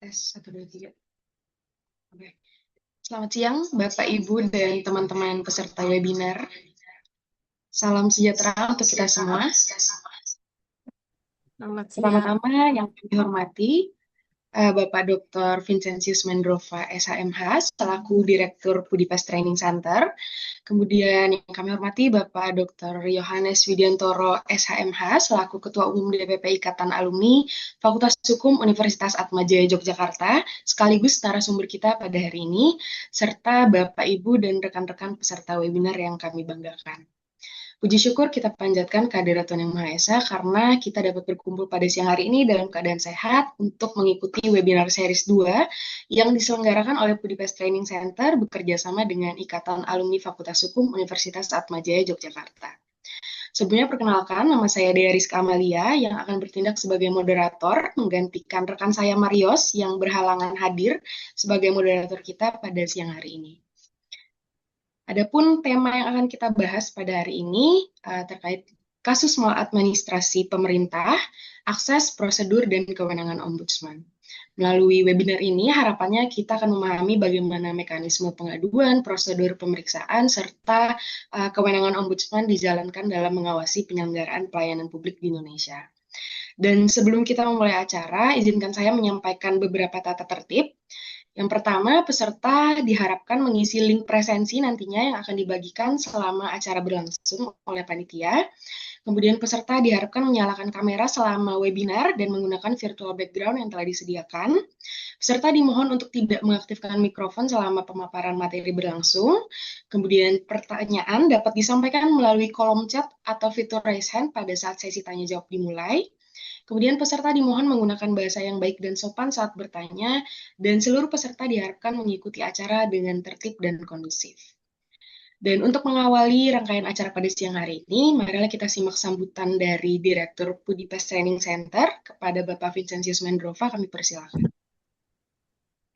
Tes 1, 2, 3. Oke. Selamat siang, Bapak, Ibu, dan teman-teman peserta webinar. Salam sejahtera untuk kita semua. Selamat siang. Pertama-tama yang kami hormati, Bapak Dr. Vincentius Mendrova, SHMH, selaku Direktur Pudipes Training Center. Kemudian yang kami hormati Bapak Dr. Yohanes Widiantoro, SHMH, selaku Ketua Umum DPP Ikatan Alumni Fakultas Hukum Universitas Atmajaya Yogyakarta, sekaligus narasumber kita pada hari ini, serta Bapak, Ibu, dan rekan-rekan peserta webinar yang kami banggakan. Puji syukur kita panjatkan kehadirat Tuhan Yang Maha Esa karena kita dapat berkumpul pada siang hari ini dalam keadaan sehat untuk mengikuti webinar series 2 yang diselenggarakan oleh Pudipes Training Center bekerja sama dengan Ikatan Alumni Fakultas Hukum Universitas Atmajaya Yogyakarta. Sebelumnya perkenalkan, nama saya Dea Rizka Amalia yang akan bertindak sebagai moderator menggantikan rekan saya Marios yang berhalangan hadir sebagai moderator kita pada siang hari ini. Adapun tema yang akan kita bahas pada hari ini terkait kasus maladministrasi pemerintah, akses, prosedur, dan kewenangan Ombudsman. Melalui webinar ini, harapannya kita akan memahami bagaimana mekanisme pengaduan, prosedur pemeriksaan, serta kewenangan Ombudsman dijalankan dalam mengawasi penyelenggaraan pelayanan publik di Indonesia. Dan sebelum kita memulai acara, izinkan saya menyampaikan beberapa tata tertib. Yang pertama, peserta diharapkan mengisi link presensi nantinya yang akan dibagikan selama acara berlangsung oleh panitia. Kemudian peserta diharapkan menyalakan kamera selama webinar dan menggunakan virtual background yang telah disediakan. Peserta dimohon untuk tidak mengaktifkan mikrofon selama pemaparan materi berlangsung. Kemudian pertanyaan dapat disampaikan melalui kolom chat atau fitur raise hand pada saat sesi tanya jawab dimulai. Kemudian peserta dimohon menggunakan bahasa yang baik dan sopan saat bertanya, dan seluruh peserta diharapkan mengikuti acara dengan tertib dan kondusif. Dan untuk mengawali rangkaian acara pada siang hari ini, marilah kita simak sambutan dari Direktur Pudipes Training Center kepada Bapak Vincentius Mendrova, kami persilakan.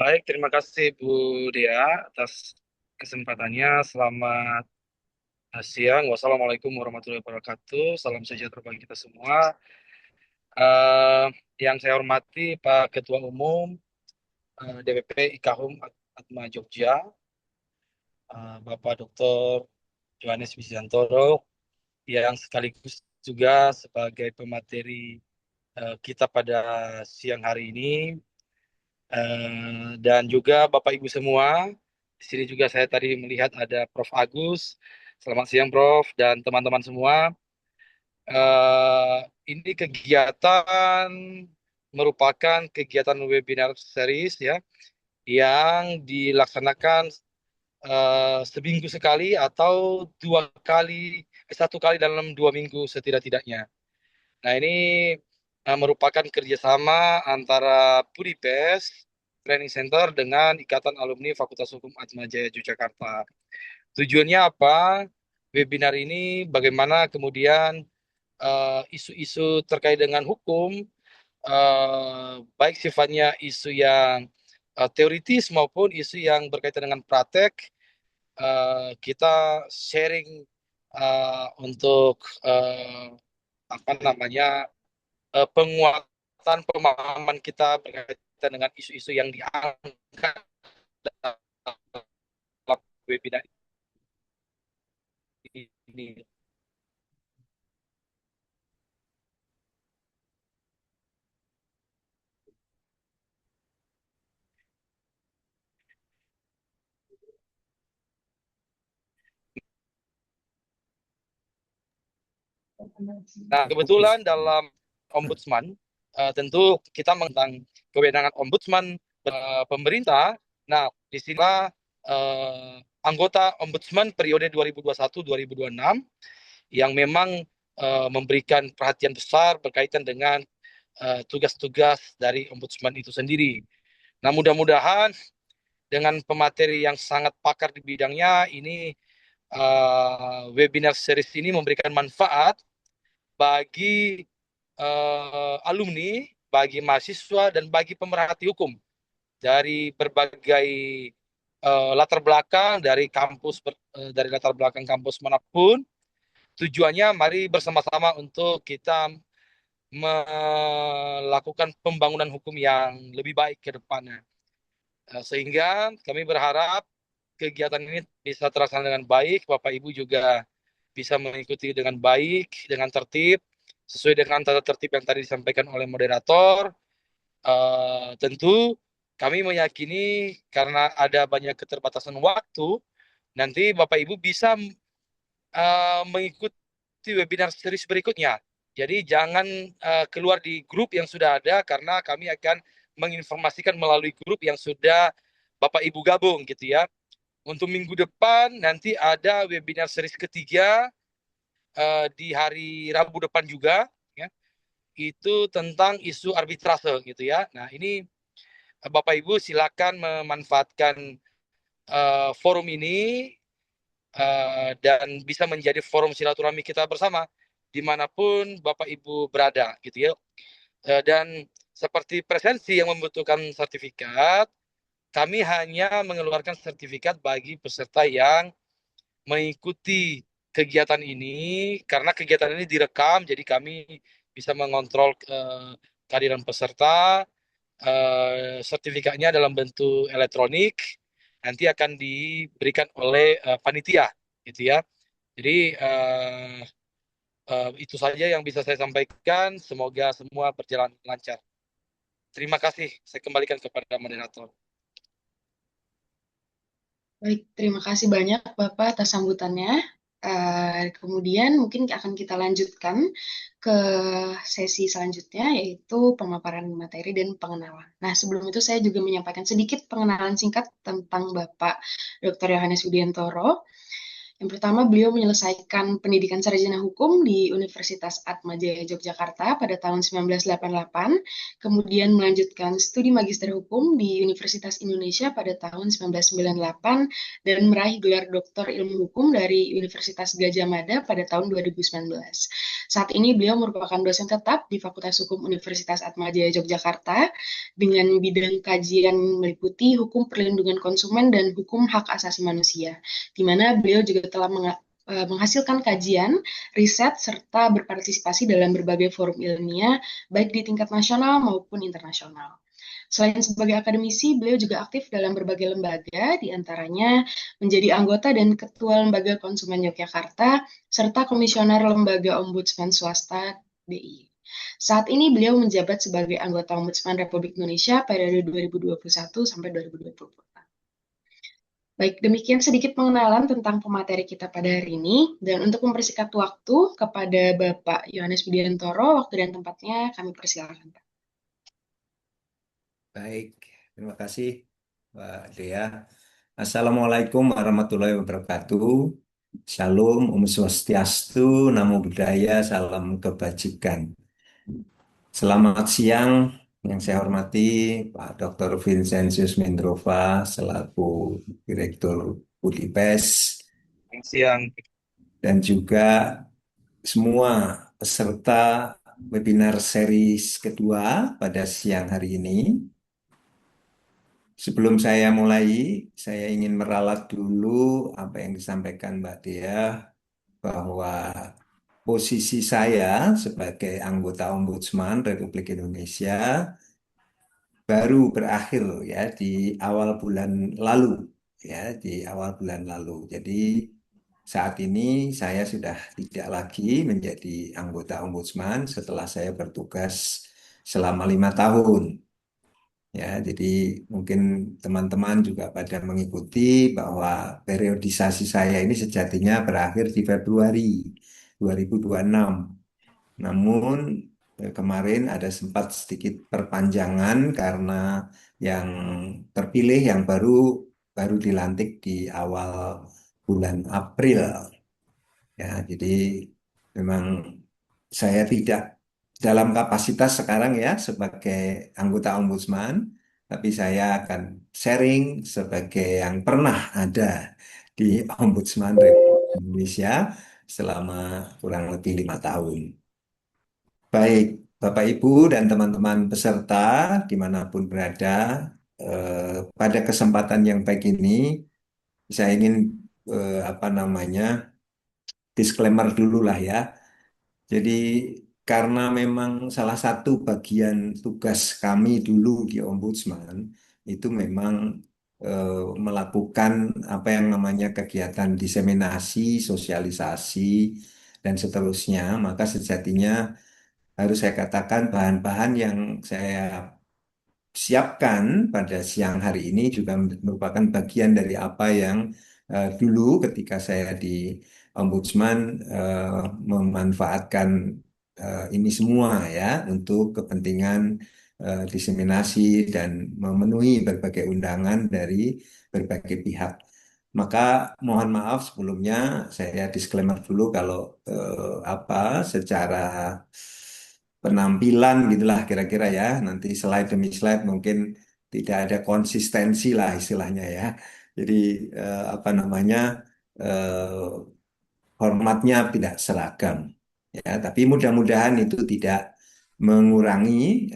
Baik, terima kasih Bu Dea atas kesempatannya. Selamat siang. Wassalamualaikum warahmatullahi wabarakatuh. Salam sejahtera bagi kita semua. Yang saya hormati Pak Ketua Umum DPP IKAHUM Atma Jogja, Bapak Dr. Yohanes Widiantoro, yang sekaligus juga sebagai pemateri kita pada siang hari ini. Dan juga Bapak Ibu semua, di sini juga saya tadi melihat ada Prof. Agus. Selamat siang Prof. dan teman-teman semua. Ini kegiatan merupakan kegiatan webinar series ya, yang dilaksanakan seminggu sekali atau 1 kali dalam 2 minggu setidak-tidaknya. Nah ini merupakan kerjasama antara Pudipes Training Center dengan Ikatan Alumni Fakultas Hukum Atmajaya Yogyakarta. Tujuannya apa? Webinar ini bagaimana kemudian isu-isu terkait dengan hukum, baik sifatnya isu yang teoritis maupun isu yang berkaitan dengan praktek, kita sharing untuk apa namanya penguatan pemahaman kita berkaitan dengan isu-isu yang diangkat dalam webinar ini. Nah, kebetulan dalam Ombudsman, tentu kita tentang kewenangan Ombudsman pemerintah. Nah, di sinilah anggota Ombudsman periode 2021-2026 yang memang memberikan perhatian besar berkaitan dengan tugas-tugas dari Ombudsman itu sendiri. Nah, mudah-mudahan dengan pemateri yang sangat pakar di bidangnya, ini webinar series ini memberikan manfaat bagi alumni, bagi mahasiswa, dan bagi pemerhati hukum dari berbagai latar belakang, dari dari latar belakang kampus manapun. Tujuannya mari bersama-sama untuk kita melakukan pembangunan hukum yang lebih baik ke depannya. Sehingga kami berharap kegiatan ini bisa terlaksana dengan baik, Bapak Ibu juga bisa mengikuti dengan baik, dengan tertib, sesuai dengan tata tertib yang tadi disampaikan oleh moderator. Tentu kami meyakini karena ada banyak keterbatasan waktu, nanti Bapak Ibu bisa mengikuti webinar series berikutnya. Jadi jangan keluar di grup yang sudah ada karena kami akan menginformasikan melalui grup yang sudah Bapak Ibu gabung gitu ya. Untuk minggu depan nanti ada webinar series ketiga di hari Rabu depan juga ya. Itu tentang isu arbitrase gitu ya. Nah, ini Bapak Ibu silakan memanfaatkan forum ini dan bisa menjadi forum silaturahmi kita bersama dimanapun Bapak Ibu berada gitu ya. Dan seperti presensi yang membutuhkan sertifikat, kami hanya mengeluarkan sertifikat bagi peserta yang mengikuti kegiatan ini karena kegiatan ini direkam, jadi kami bisa mengontrol kehadiran peserta. Sertifikatnya dalam bentuk elektronik nanti akan diberikan oleh panitia, gitu ya. Jadi itu saja yang bisa saya sampaikan. Semoga semua berjalan lancar. Terima kasih. Saya kembalikan kepada moderator. Baik, terima kasih banyak Bapak atas sambutannya. Kemudian mungkin akan kita lanjutkan ke sesi selanjutnya, yaitu pemaparan materi dan pengenalan. Nah, sebelum itu saya juga menyampaikan sedikit pengenalan singkat tentang Bapak Dr. Yohanes Widiantoro. Yang pertama, beliau menyelesaikan pendidikan sarjana hukum di Universitas Atmajaya Yogyakarta pada tahun 1988, kemudian melanjutkan studi magister hukum di Universitas Indonesia pada tahun 1998, dan meraih gelar doktor ilmu hukum dari Universitas Gadjah Mada pada tahun 2019. Saat ini beliau merupakan dosen tetap di Fakultas Hukum Universitas Atmajaya Yogyakarta dengan bidang kajian meliputi hukum perlindungan konsumen dan hukum hak asasi manusia, di mana beliau juga telah menghasilkan kajian, riset, serta berpartisipasi dalam berbagai forum ilmiah, baik di tingkat nasional maupun internasional. Selain sebagai akademisi, beliau juga aktif dalam berbagai lembaga, diantaranya menjadi anggota dan ketua Lembaga Konsumen Yogyakarta, serta komisioner Lembaga Ombudsman Swasta DIY. Saat ini beliau menjabat sebagai anggota Ombudsman Republik Indonesia periode 2021 sampai 2024. Baik, demikian sedikit pengenalan tentang pemateri kita pada hari ini. Dan untuk mempersingkat waktu kepada Bapak Yohanes Widiantoro, waktu dan tempatnya kami persilakan, Pak. Baik, terima kasih Mbak Dea. Assalamualaikum warahmatullahi wabarakatuh. Shalom, Om Swastiastu, Namo Buddhaya, salam kebajikan. Selamat siang, yang saya hormati Pak Dr. Vincentius Mendrova selaku Direktur Udipes Selamat siang. dan juga semua peserta webinar series kedua pada siang hari ini. Sebelum saya mulai, saya ingin meralat dulu apa yang disampaikan Mbak Dea bahwa posisi saya sebagai anggota Ombudsman Republik Indonesia baru berakhir ya di awal bulan lalu ya di awal bulan lalu. Jadi saat ini saya sudah tidak lagi menjadi anggota Ombudsman setelah saya bertugas selama 5 tahun. Ya, jadi mungkin teman-teman juga pada mengikuti bahwa periodisasi saya ini sejatinya berakhir di Februari 2026. Namun kemarin ada sempat sedikit perpanjangan karena yang terpilih yang baru baru dilantik di awal bulan April. Ya, jadi memang saya tidak dalam kapasitas sekarang ya sebagai anggota Ombudsman, tapi saya akan sharing sebagai yang pernah ada di Ombudsman Republik Indonesia selama kurang lebih 5 tahun. Baik, Bapak Ibu dan teman-teman peserta dimanapun berada, pada kesempatan yang baik ini saya ingin apa namanya disclaimer dulu lah ya. Jadi karena memang salah satu bagian tugas kami dulu di Ombudsman itu memang melakukan apa yang namanya kegiatan diseminasi, sosialisasi, dan seterusnya. Maka sejatinya harus saya katakan bahan-bahan yang saya siapkan pada siang hari ini juga merupakan bagian dari apa yang dulu ketika saya di Ombudsman memanfaatkan ini semua ya untuk kepentingan diseminasi dan memenuhi berbagai undangan dari berbagai pihak. Maka mohon maaf sebelumnya saya disclaimer dulu kalau apa secara penampilan gitulah kira-kira ya. Nanti slide demi slide mungkin tidak ada konsistensi lah istilahnya ya. Jadi apa namanya eh, formatnya tidak seragam ya. Tapi mudah-mudahan itu tidak mengurangi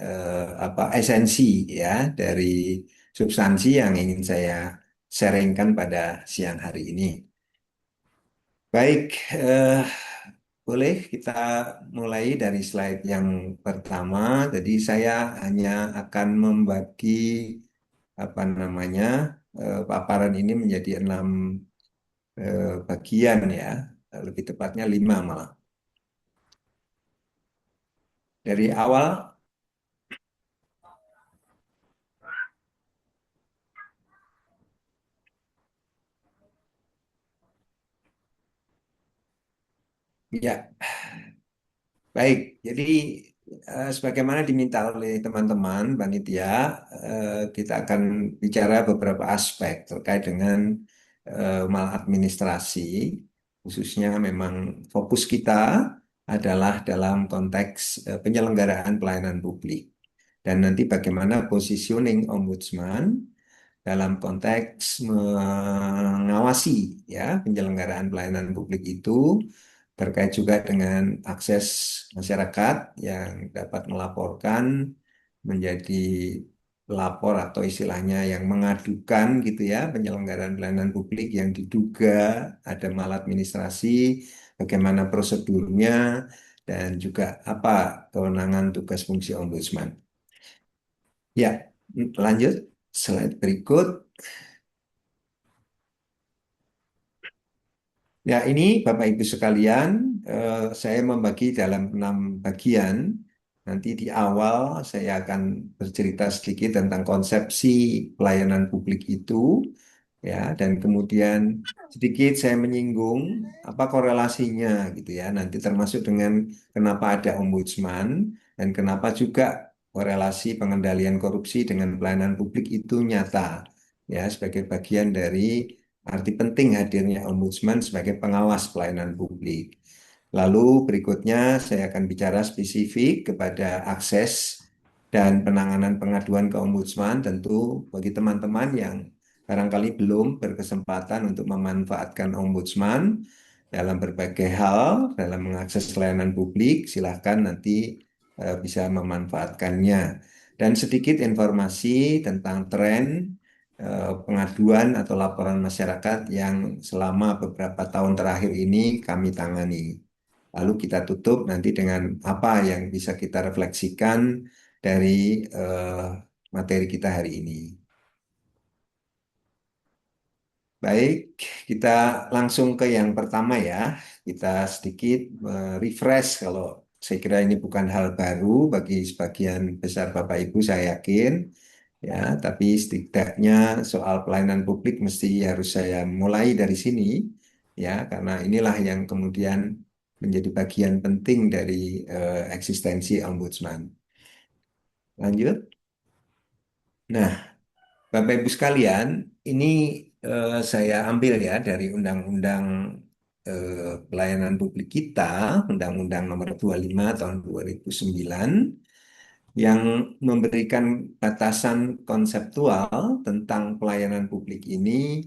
apa esensi ya dari substansi yang ingin saya sharingkan pada siang hari ini. Baik, boleh kita mulai dari slide yang pertama. Jadi saya hanya akan membagi apa namanya paparan ini menjadi 6 bagian ya, lebih tepatnya 5 malah. Dari awal, ya baik. Jadi sebagaimana diminta oleh teman-teman panitia, kita akan bicara beberapa aspek terkait dengan maladministrasi, khususnya memang fokus kita adalah dalam konteks penyelenggaraan pelayanan publik. Dan nanti bagaimana positioning ombudsman dalam konteks mengawasi ya penyelenggaraan pelayanan publik itu terkait juga dengan akses masyarakat yang dapat melaporkan menjadi pelapor atau istilahnya yang mengadukan gitu ya penyelenggaraan pelayanan publik yang diduga ada maladministrasi, bagaimana prosedurnya dan juga apa kewenangan tugas fungsi ombudsman. Ya, lanjut slide berikut. Ya, ini Bapak Ibu sekalian, saya membagi dalam 6 bagian. Nanti di awal saya akan bercerita sedikit tentang konsepsi pelayanan publik itu, ya, dan kemudian sedikit saya menyinggung apa korelasinya gitu ya. Nanti termasuk dengan kenapa ada ombudsman dan kenapa juga korelasi pengendalian korupsi dengan pelayanan publik itu nyata, ya, sebagai bagian dari arti penting hadirnya ombudsman sebagai pengawas pelayanan publik. Lalu berikutnya saya akan bicara spesifik kepada akses dan penanganan pengaduan ke ombudsman. Tentu bagi teman-teman yang barangkali belum berkesempatan untuk memanfaatkan ombudsman dalam berbagai hal dalam mengakses pelayanan publik, silahkan nanti bisa memanfaatkannya. Dan sedikit informasi tentang tren pengaduan atau laporan masyarakat yang selama beberapa tahun terakhir ini kami tangani. Lalu kita tutup nanti dengan apa yang bisa kita refleksikan dari materi kita hari ini. Baik, kita langsung ke yang pertama ya. Kita sedikit refresh kalau saya kira ini bukan hal baru bagi sebagian besar Bapak Ibu saya yakin. Ya, tapi setidaknya soal pelayanan publik mesti harus saya mulai dari sini, ya, karena inilah yang kemudian menjadi bagian penting dari eksistensi ombudsman. Lanjut. Nah, Bapak Ibu sekalian, ini saya ambil ya dari Undang-Undang Pelayanan Publik kita, Undang-Undang Nomor 25 Tahun 2009 yang memberikan batasan konseptual tentang pelayanan publik ini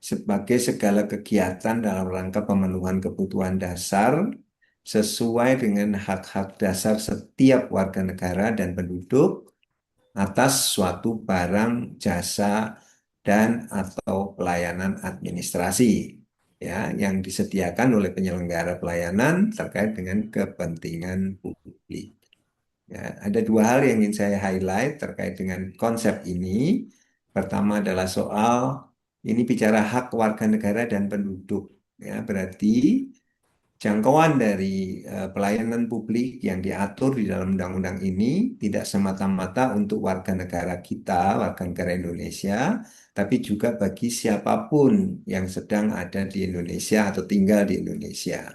sebagai segala kegiatan dalam rangka pemenuhan kebutuhan dasar sesuai dengan hak-hak dasar setiap warga negara dan penduduk atas suatu barang, jasa, dan atau pelayanan administrasi ya yang disediakan oleh penyelenggara pelayanan terkait dengan kepentingan publik. publik. Ya, ada dua hal yang ingin saya highlight terkait dengan konsep ini. Pertama adalah soal ini bicara hak warga negara dan penduduk. Ya, berarti jangkauan dari pelayanan publik yang diatur di dalam undang-undang ini tidak semata-mata untuk warga negara kita, warga negara Indonesia, tapi juga bagi siapapun yang sedang ada di Indonesia atau tinggal di Indonesia.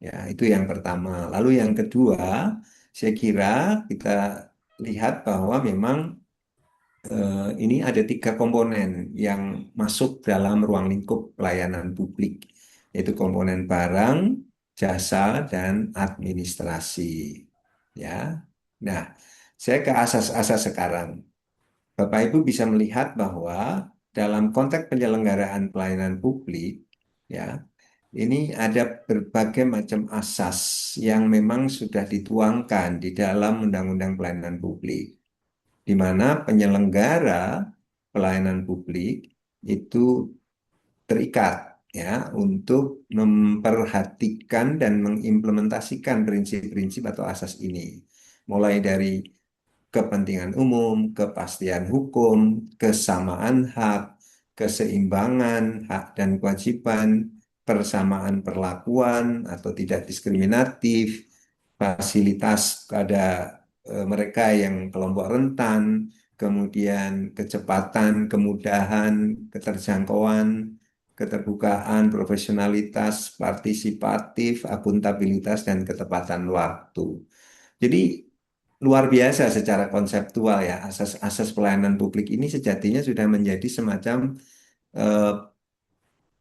Ya, itu yang pertama. Lalu yang kedua, saya kira kita lihat bahwa memang ini ada tiga komponen yang masuk dalam ruang lingkup pelayanan publik, yaitu komponen barang, jasa, dan administrasi. Ya, nah, saya ke asas-asas sekarang. Bapak Ibu bisa melihat bahwa dalam konteks penyelenggaraan pelayanan publik, ya, ini ada berbagai macam asas yang memang sudah dituangkan di dalam Undang-Undang Pelayanan Publik, di mana penyelenggara pelayanan publik itu terikat ya untuk memperhatikan dan mengimplementasikan prinsip-prinsip atau asas ini, mulai dari kepentingan umum, kepastian hukum, kesamaan hak, keseimbangan hak dan kewajiban, persamaan perlakuan atau tidak diskriminatif, fasilitas pada mereka yang kelompok rentan, kemudian kecepatan, kemudahan, keterjangkauan, keterbukaan, profesionalitas, partisipatif, akuntabilitas, dan ketepatan waktu. Jadi luar biasa secara konseptual ya, asas-asas pelayanan publik ini sejatinya sudah menjadi semacam eh,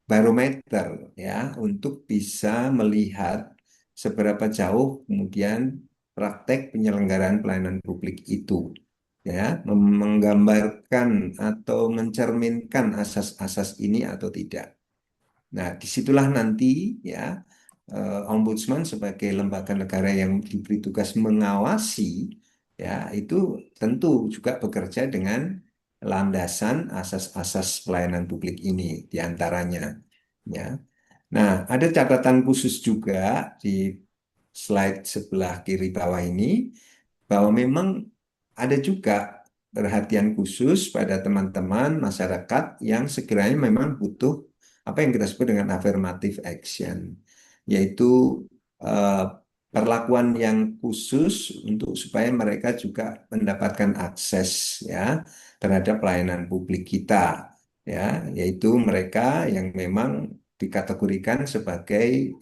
barometer ya untuk bisa melihat seberapa jauh kemudian praktek penyelenggaraan pelayanan publik itu ya menggambarkan atau mencerminkan asas-asas ini atau tidak. Nah, disitulah nanti ya Ombudsman sebagai lembaga negara yang diberi tugas mengawasi ya itu tentu juga bekerja dengan landasan asas-asas pelayanan publik ini diantaranya ya. Nah, ada catatan khusus juga di slide sebelah kiri bawah ini bahwa memang ada juga perhatian khusus pada teman-teman masyarakat yang sekiranya memang butuh apa yang kita sebut dengan affirmative action, yaitu eh, perlakuan yang khusus untuk supaya mereka juga mendapatkan akses ya terhadap pelayanan publik kita, ya, yaitu mereka yang memang dikategorikan sebagai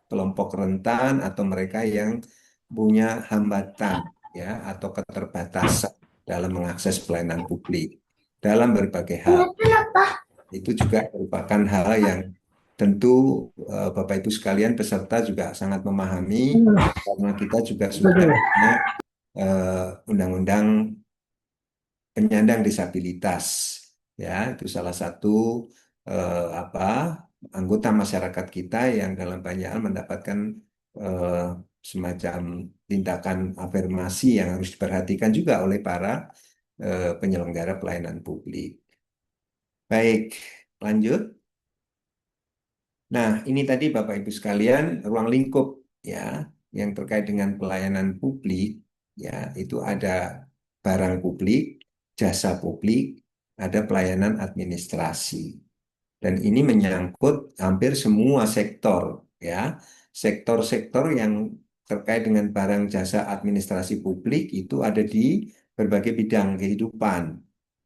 kelompok rentan atau mereka yang punya hambatan ya atau keterbatasan dalam mengakses pelayanan publik dalam berbagai hal. Itu juga merupakan hal yang tentu Bapak Ibu sekalian peserta juga sangat memahami karena kita juga sudah punya undang-undang penyandang disabilitas ya itu salah satu apa anggota masyarakat kita yang dalam banyak hal mendapatkan eh, semacam tindakan afirmasi yang harus diperhatikan juga oleh para penyelenggara pelayanan publik. Baik, lanjut. Nah, ini tadi Bapak Ibu sekalian ruang lingkup ya yang terkait dengan pelayanan publik ya itu ada barang publik, jasa publik, ada pelayanan administrasi. Dan ini menyangkut hampir semua sektor ya. Sektor-sektor yang terkait dengan barang jasa administrasi publik itu ada di berbagai bidang kehidupan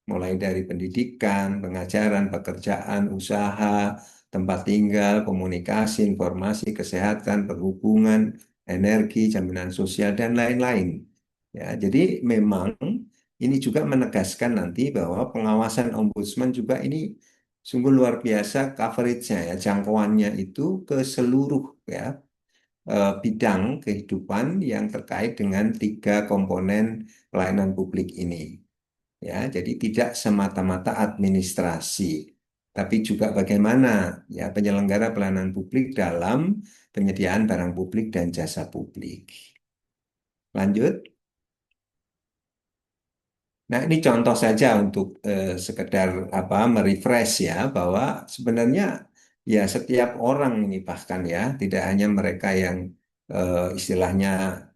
mulai dari pendidikan, pengajaran, pekerjaan, usaha, tempat tinggal, komunikasi, informasi, kesehatan, perhubungan, energi, jaminan sosial, dan lain-lain. Ya, jadi memang ini juga menegaskan nanti bahwa pengawasan ombudsman juga ini sungguh luar biasa coverage-nya ya, jangkauannya itu ke seluruh ya bidang kehidupan yang terkait dengan tiga komponen pelayanan publik ini. Ya, jadi tidak semata-mata administrasi, tapi juga bagaimana ya penyelenggara pelayanan publik dalam penyediaan barang publik dan jasa publik. Lanjut. Nah, ini contoh saja untuk sekedar apa merefresh ya bahwa sebenarnya ya setiap orang ini bahkan ya tidak hanya mereka yang istilahnya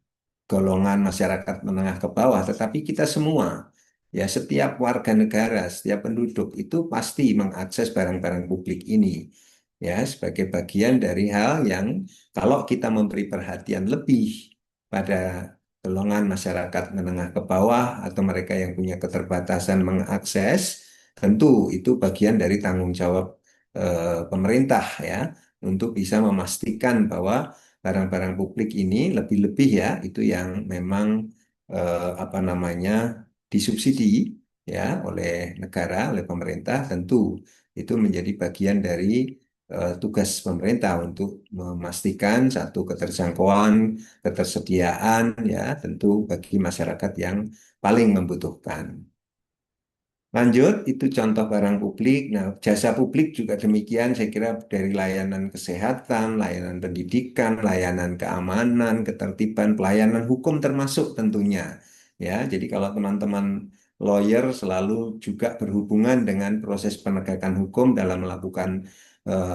golongan masyarakat menengah ke bawah, tetapi kita semua, ya setiap warga negara, setiap penduduk itu pasti mengakses barang-barang publik ini, ya sebagai bagian dari hal yang kalau kita memberi perhatian lebih pada golongan masyarakat menengah ke bawah atau mereka yang punya keterbatasan mengakses, tentu itu bagian dari tanggung jawab pemerintah ya untuk bisa memastikan bahwa barang-barang publik ini lebih-lebih ya itu yang memang apa namanya disubsidi ya oleh negara, oleh pemerintah tentu itu menjadi bagian dari tugas pemerintah untuk memastikan satu keterjangkauan, ketersediaan ya tentu bagi masyarakat yang paling membutuhkan. Lanjut, itu contoh barang publik. Nah, jasa publik juga demikian. Saya kira dari layanan kesehatan, layanan pendidikan, layanan keamanan, ketertiban, pelayanan hukum termasuk tentunya. Ya, jadi kalau teman-teman lawyer selalu juga berhubungan dengan proses penegakan hukum dalam melakukan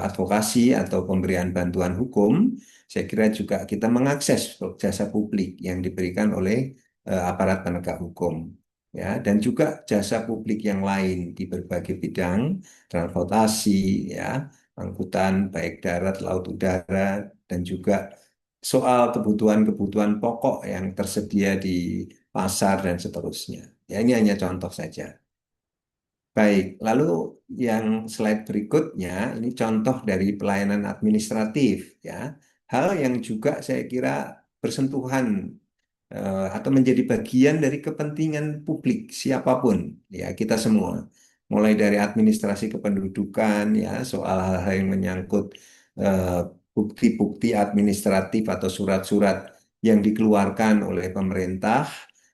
advokasi atau pemberian bantuan hukum, saya kira juga kita mengakses jasa publik yang diberikan oleh aparat penegak hukum ya dan juga jasa publik yang lain di berbagai bidang transportasi ya angkutan baik darat laut udara dan juga soal kebutuhan-kebutuhan pokok yang tersedia di pasar dan seterusnya ya ini hanya contoh saja. Baik, lalu yang slide berikutnya ini contoh dari pelayanan administratif ya. Hal yang juga saya kira bersentuhan atau menjadi bagian dari kepentingan publik siapapun ya kita semua mulai dari administrasi kependudukan ya soal hal-hal yang menyangkut eh, bukti-bukti administratif atau surat-surat yang dikeluarkan oleh pemerintah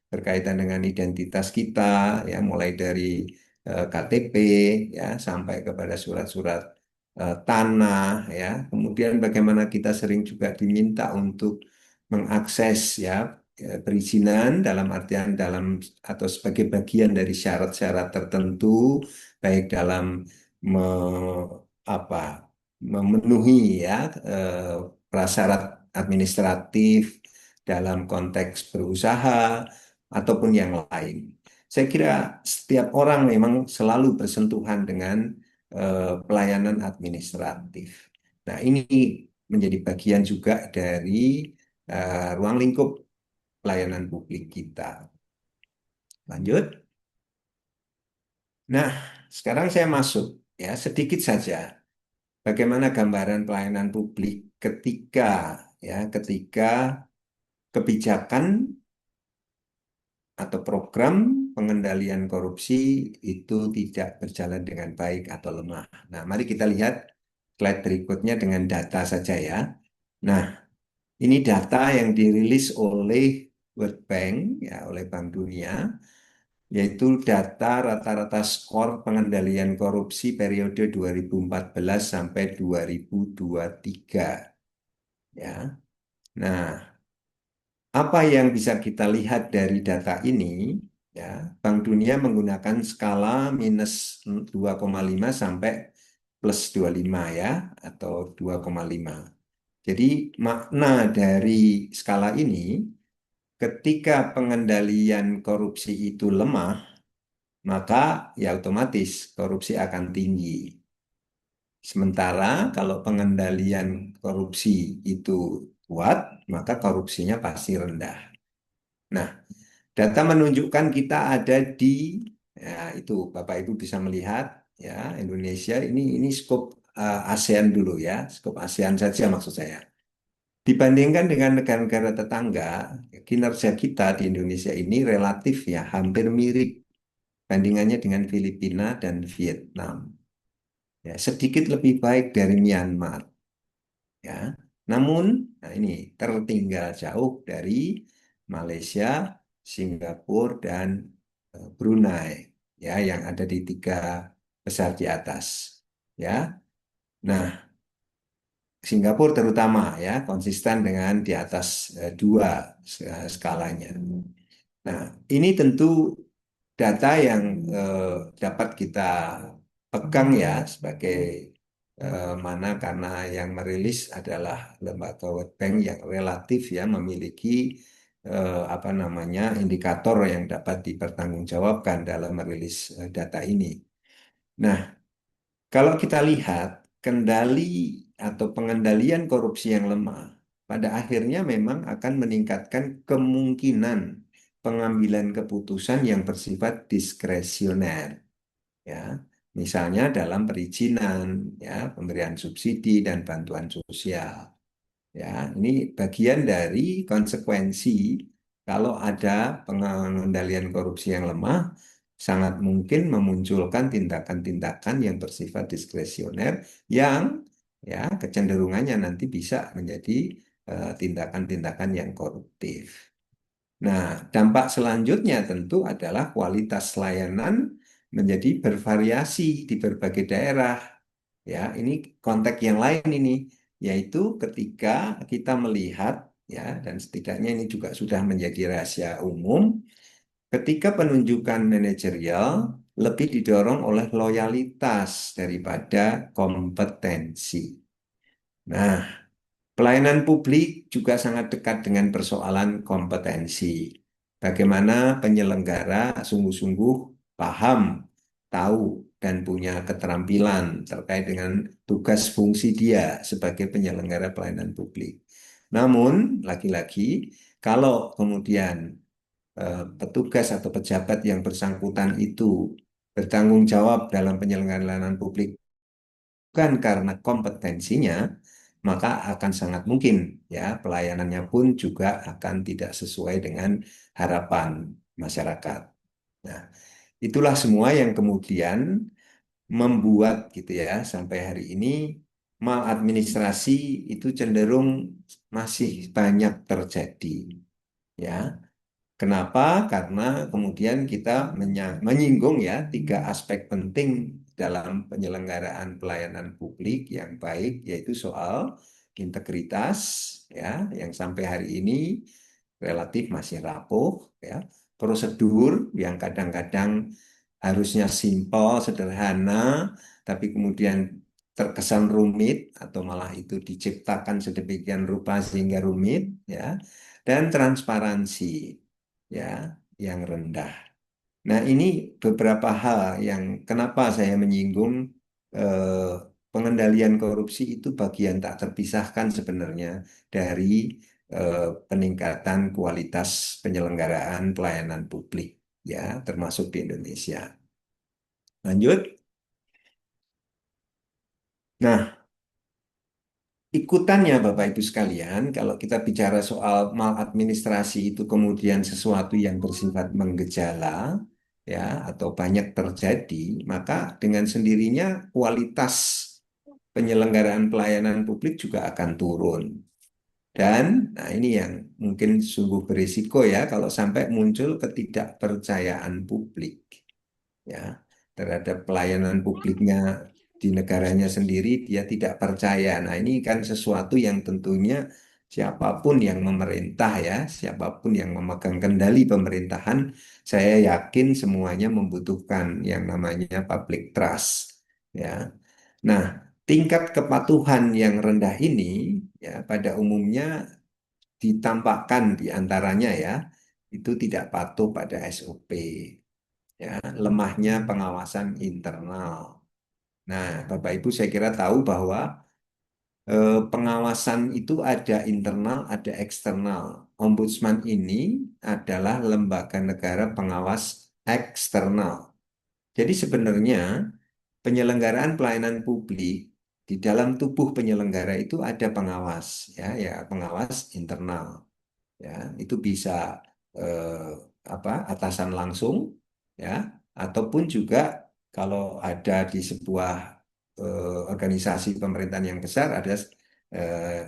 berkaitan dengan identitas kita ya mulai dari KTP ya sampai kepada surat-surat tanah ya kemudian bagaimana kita sering juga diminta untuk mengakses ya perizinan dalam artian dalam atau sebagai bagian dari syarat-syarat tertentu baik dalam me- apa memenuhi ya eh, prasyarat administratif dalam konteks berusaha ataupun yang lain. Saya kira setiap orang memang selalu bersentuhan dengan pelayanan administratif. Nah, ini menjadi bagian juga dari ruang lingkup pelayanan publik kita. Lanjut. Nah, sekarang saya masuk ya sedikit saja bagaimana gambaran pelayanan publik ketika kebijakan atau program pengendalian korupsi itu tidak berjalan dengan baik atau lemah. Nah, mari kita lihat slide berikutnya dengan data saja ya. Nah, ini data yang dirilis oleh World Bank ya oleh Bank Dunia yaitu data rata-rata skor pengendalian korupsi periode 2014 sampai 2023 ya. Nah, apa yang bisa kita lihat dari data ini ya, Bank Dunia menggunakan skala minus 2,5 sampai plus 25 ya atau 2,5. Jadi makna dari skala ini ketika pengendalian korupsi itu lemah, maka ya otomatis korupsi akan tinggi. Sementara kalau pengendalian korupsi itu kuat, maka korupsinya pasti rendah. Nah, data menunjukkan kita ada di ya itu Bapak Ibu bisa melihat ya Indonesia ini skop ASEAN dulu ya, skop ASEAN saja maksud saya. Dibandingkan dengan negara-negara tetangga, kinerja kita di Indonesia ini relatif ya hampir mirip bandingannya dengan Filipina dan Vietnam. Ya, sedikit lebih baik dari Myanmar. Ya, namun nah ini tertinggal jauh dari Malaysia, Singapura, dan Brunei. Ya, yang ada di tiga besar di atas. Ya, nah Singapura terutama ya konsisten dengan di atas dua skalanya. Nah, ini tentu data yang dapat kita pegang ya sebagai mana karena yang merilis adalah lembaga World Bank yang relatif ya memiliki apa namanya indikator yang dapat dipertanggungjawabkan dalam merilis data ini. Nah, kalau kita lihat kendali atau pengendalian korupsi yang lemah, pada akhirnya memang akan meningkatkan kemungkinan pengambilan keputusan yang bersifat diskresioner, ya. Misalnya dalam perizinan, ya, pemberian subsidi dan bantuan sosial. Ya, ini bagian dari konsekuensi kalau ada pengendalian korupsi yang lemah, sangat mungkin memunculkan tindakan-tindakan yang bersifat diskresioner yang ya kecenderungannya nanti bisa menjadi tindakan-tindakan yang koruptif. Nah, dampak selanjutnya tentu adalah kualitas layanan menjadi bervariasi di berbagai daerah. Ya, ini konteks yang lain ini, yaitu ketika kita melihat ya, dan setidaknya ini juga sudah menjadi rahasia umum, ketika penunjukan manajerial lebih didorong oleh loyalitas daripada kompetensi. Nah, pelayanan publik juga sangat dekat dengan persoalan kompetensi. Bagaimana penyelenggara sungguh-sungguh paham, tahu, dan punya keterampilan terkait dengan tugas fungsi dia sebagai penyelenggara pelayanan publik. Namun, lagi-lagi, kalau kemudian petugas atau pejabat yang bersangkutan itu bertanggung jawab dalam penyelenggaraan layanan publik bukan karena kompetensinya, maka akan sangat mungkin ya pelayanannya pun juga akan tidak sesuai dengan harapan masyarakat. Nah, itulah semua yang kemudian membuat gitu ya sampai hari ini maladministrasi itu cenderung masih banyak terjadi. Ya, kenapa? Karena kemudian kita menyinggung ya tiga aspek penting dalam penyelenggaraan pelayanan publik yang baik, yaitu soal integritas ya, yang sampai hari ini relatif masih rapuh ya, prosedur yang kadang-kadang harusnya simpel, sederhana, tapi kemudian terkesan rumit atau malah itu diciptakan sedemikian rupa sehingga rumit ya, dan transparansi ya yang rendah. Nah, ini beberapa hal yang kenapa saya menyinggung eh, pengendalian korupsi itu bagian tak terpisahkan sebenarnya dari peningkatan kualitas penyelenggaraan pelayanan publik ya, termasuk di Indonesia. Lanjut. Nah, ikutannya Bapak Ibu sekalian, kalau kita bicara soal maladministrasi itu kemudian sesuatu yang bersifat menggejala, ya, atau banyak terjadi, maka dengan sendirinya kualitas penyelenggaraan pelayanan publik juga akan turun. Dan, nah ini yang mungkin sungguh berisiko ya, kalau sampai muncul ketidakpercayaan publik ya terhadap pelayanan publiknya di negaranya sendiri dia tidak percaya. Nah, ini kan sesuatu yang tentunya siapapun yang memerintah ya, siapapun yang memegang kendali pemerintahan, saya yakin semuanya membutuhkan yang namanya public trust ya. Nah, tingkat kepatuhan yang rendah ini ya pada umumnya ditampakkan di antaranya ya itu tidak patuh pada SOP ya, lemahnya pengawasan internal. Nah, Bapak Ibu saya kira tahu bahwa pengawasan itu ada internal, ada eksternal. Ombudsman ini adalah lembaga negara pengawas eksternal. Jadi sebenarnya penyelenggaraan pelayanan publik di dalam tubuh penyelenggara itu ada pengawas, ya, ya pengawas internal. Ya, itu bisa eh, atasan langsung ya ataupun juga kalau ada di sebuah organisasi pemerintahan yang besar ada eh,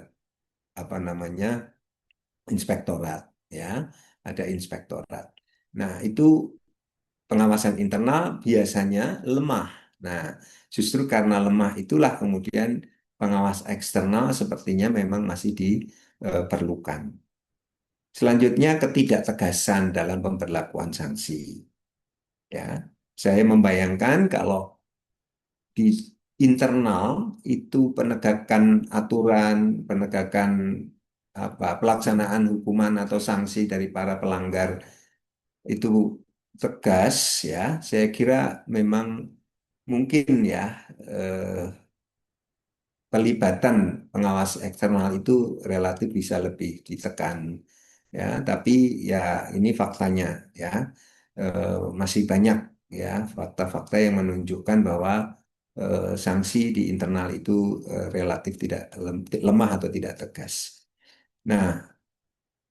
apa namanya inspektorat ya ada inspektorat. Nah, itu pengawasan internal biasanya lemah. Nah, justru karena lemah itulah kemudian pengawas eksternal sepertinya memang masih diperlukan. Selanjutnya, ketidaktegasan dalam pemberlakuan sanksi. Ya, saya membayangkan kalau di internal itu penegakan aturan, penegakan pelaksanaan hukuman atau sanksi dari para pelanggar itu tegas ya, saya kira memang mungkin ya eh, pelibatan pengawas eksternal itu relatif bisa lebih ditekan ya, tapi ya ini faktanya ya. Masih banyak ya fakta-fakta yang menunjukkan bahwa sanksi di internal itu relatif tidak lemah atau tidak tegas. Nah,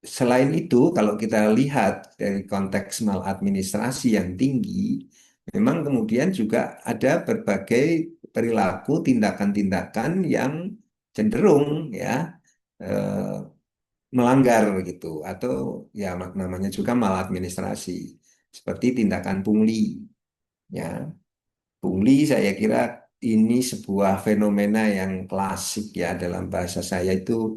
selain itu, kalau kita lihat dari konteks maladministrasi yang tinggi, memang kemudian juga ada berbagai perilaku tindakan-tindakan yang cenderung ya eh, melanggar gitu, atau ya namanya juga maladministrasi, seperti tindakan pungli. Ya, pungli saya kira ini sebuah fenomena yang klasik ya, dalam bahasa saya itu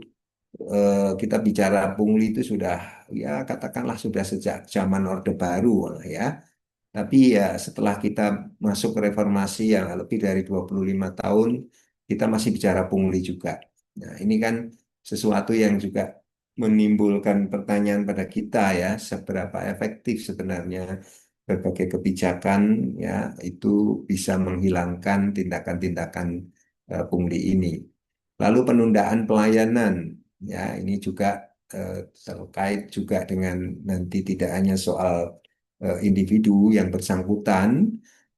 kita bicara pungli itu sudah ya katakanlah sudah sejak zaman Orde Baru lah ya. Tapi ya setelah kita masuk ke reformasi yang lebih dari 25 tahun, kita masih bicara pungli juga. Nah, ini kan sesuatu yang juga menimbulkan pertanyaan pada kita ya, seberapa efektif sebenarnya berbagai kebijakan ya itu bisa menghilangkan tindakan-tindakan pungli ini. Lalu penundaan pelayanan, ya ini juga eh, terkait juga dengan nanti tidak hanya soal individu yang bersangkutan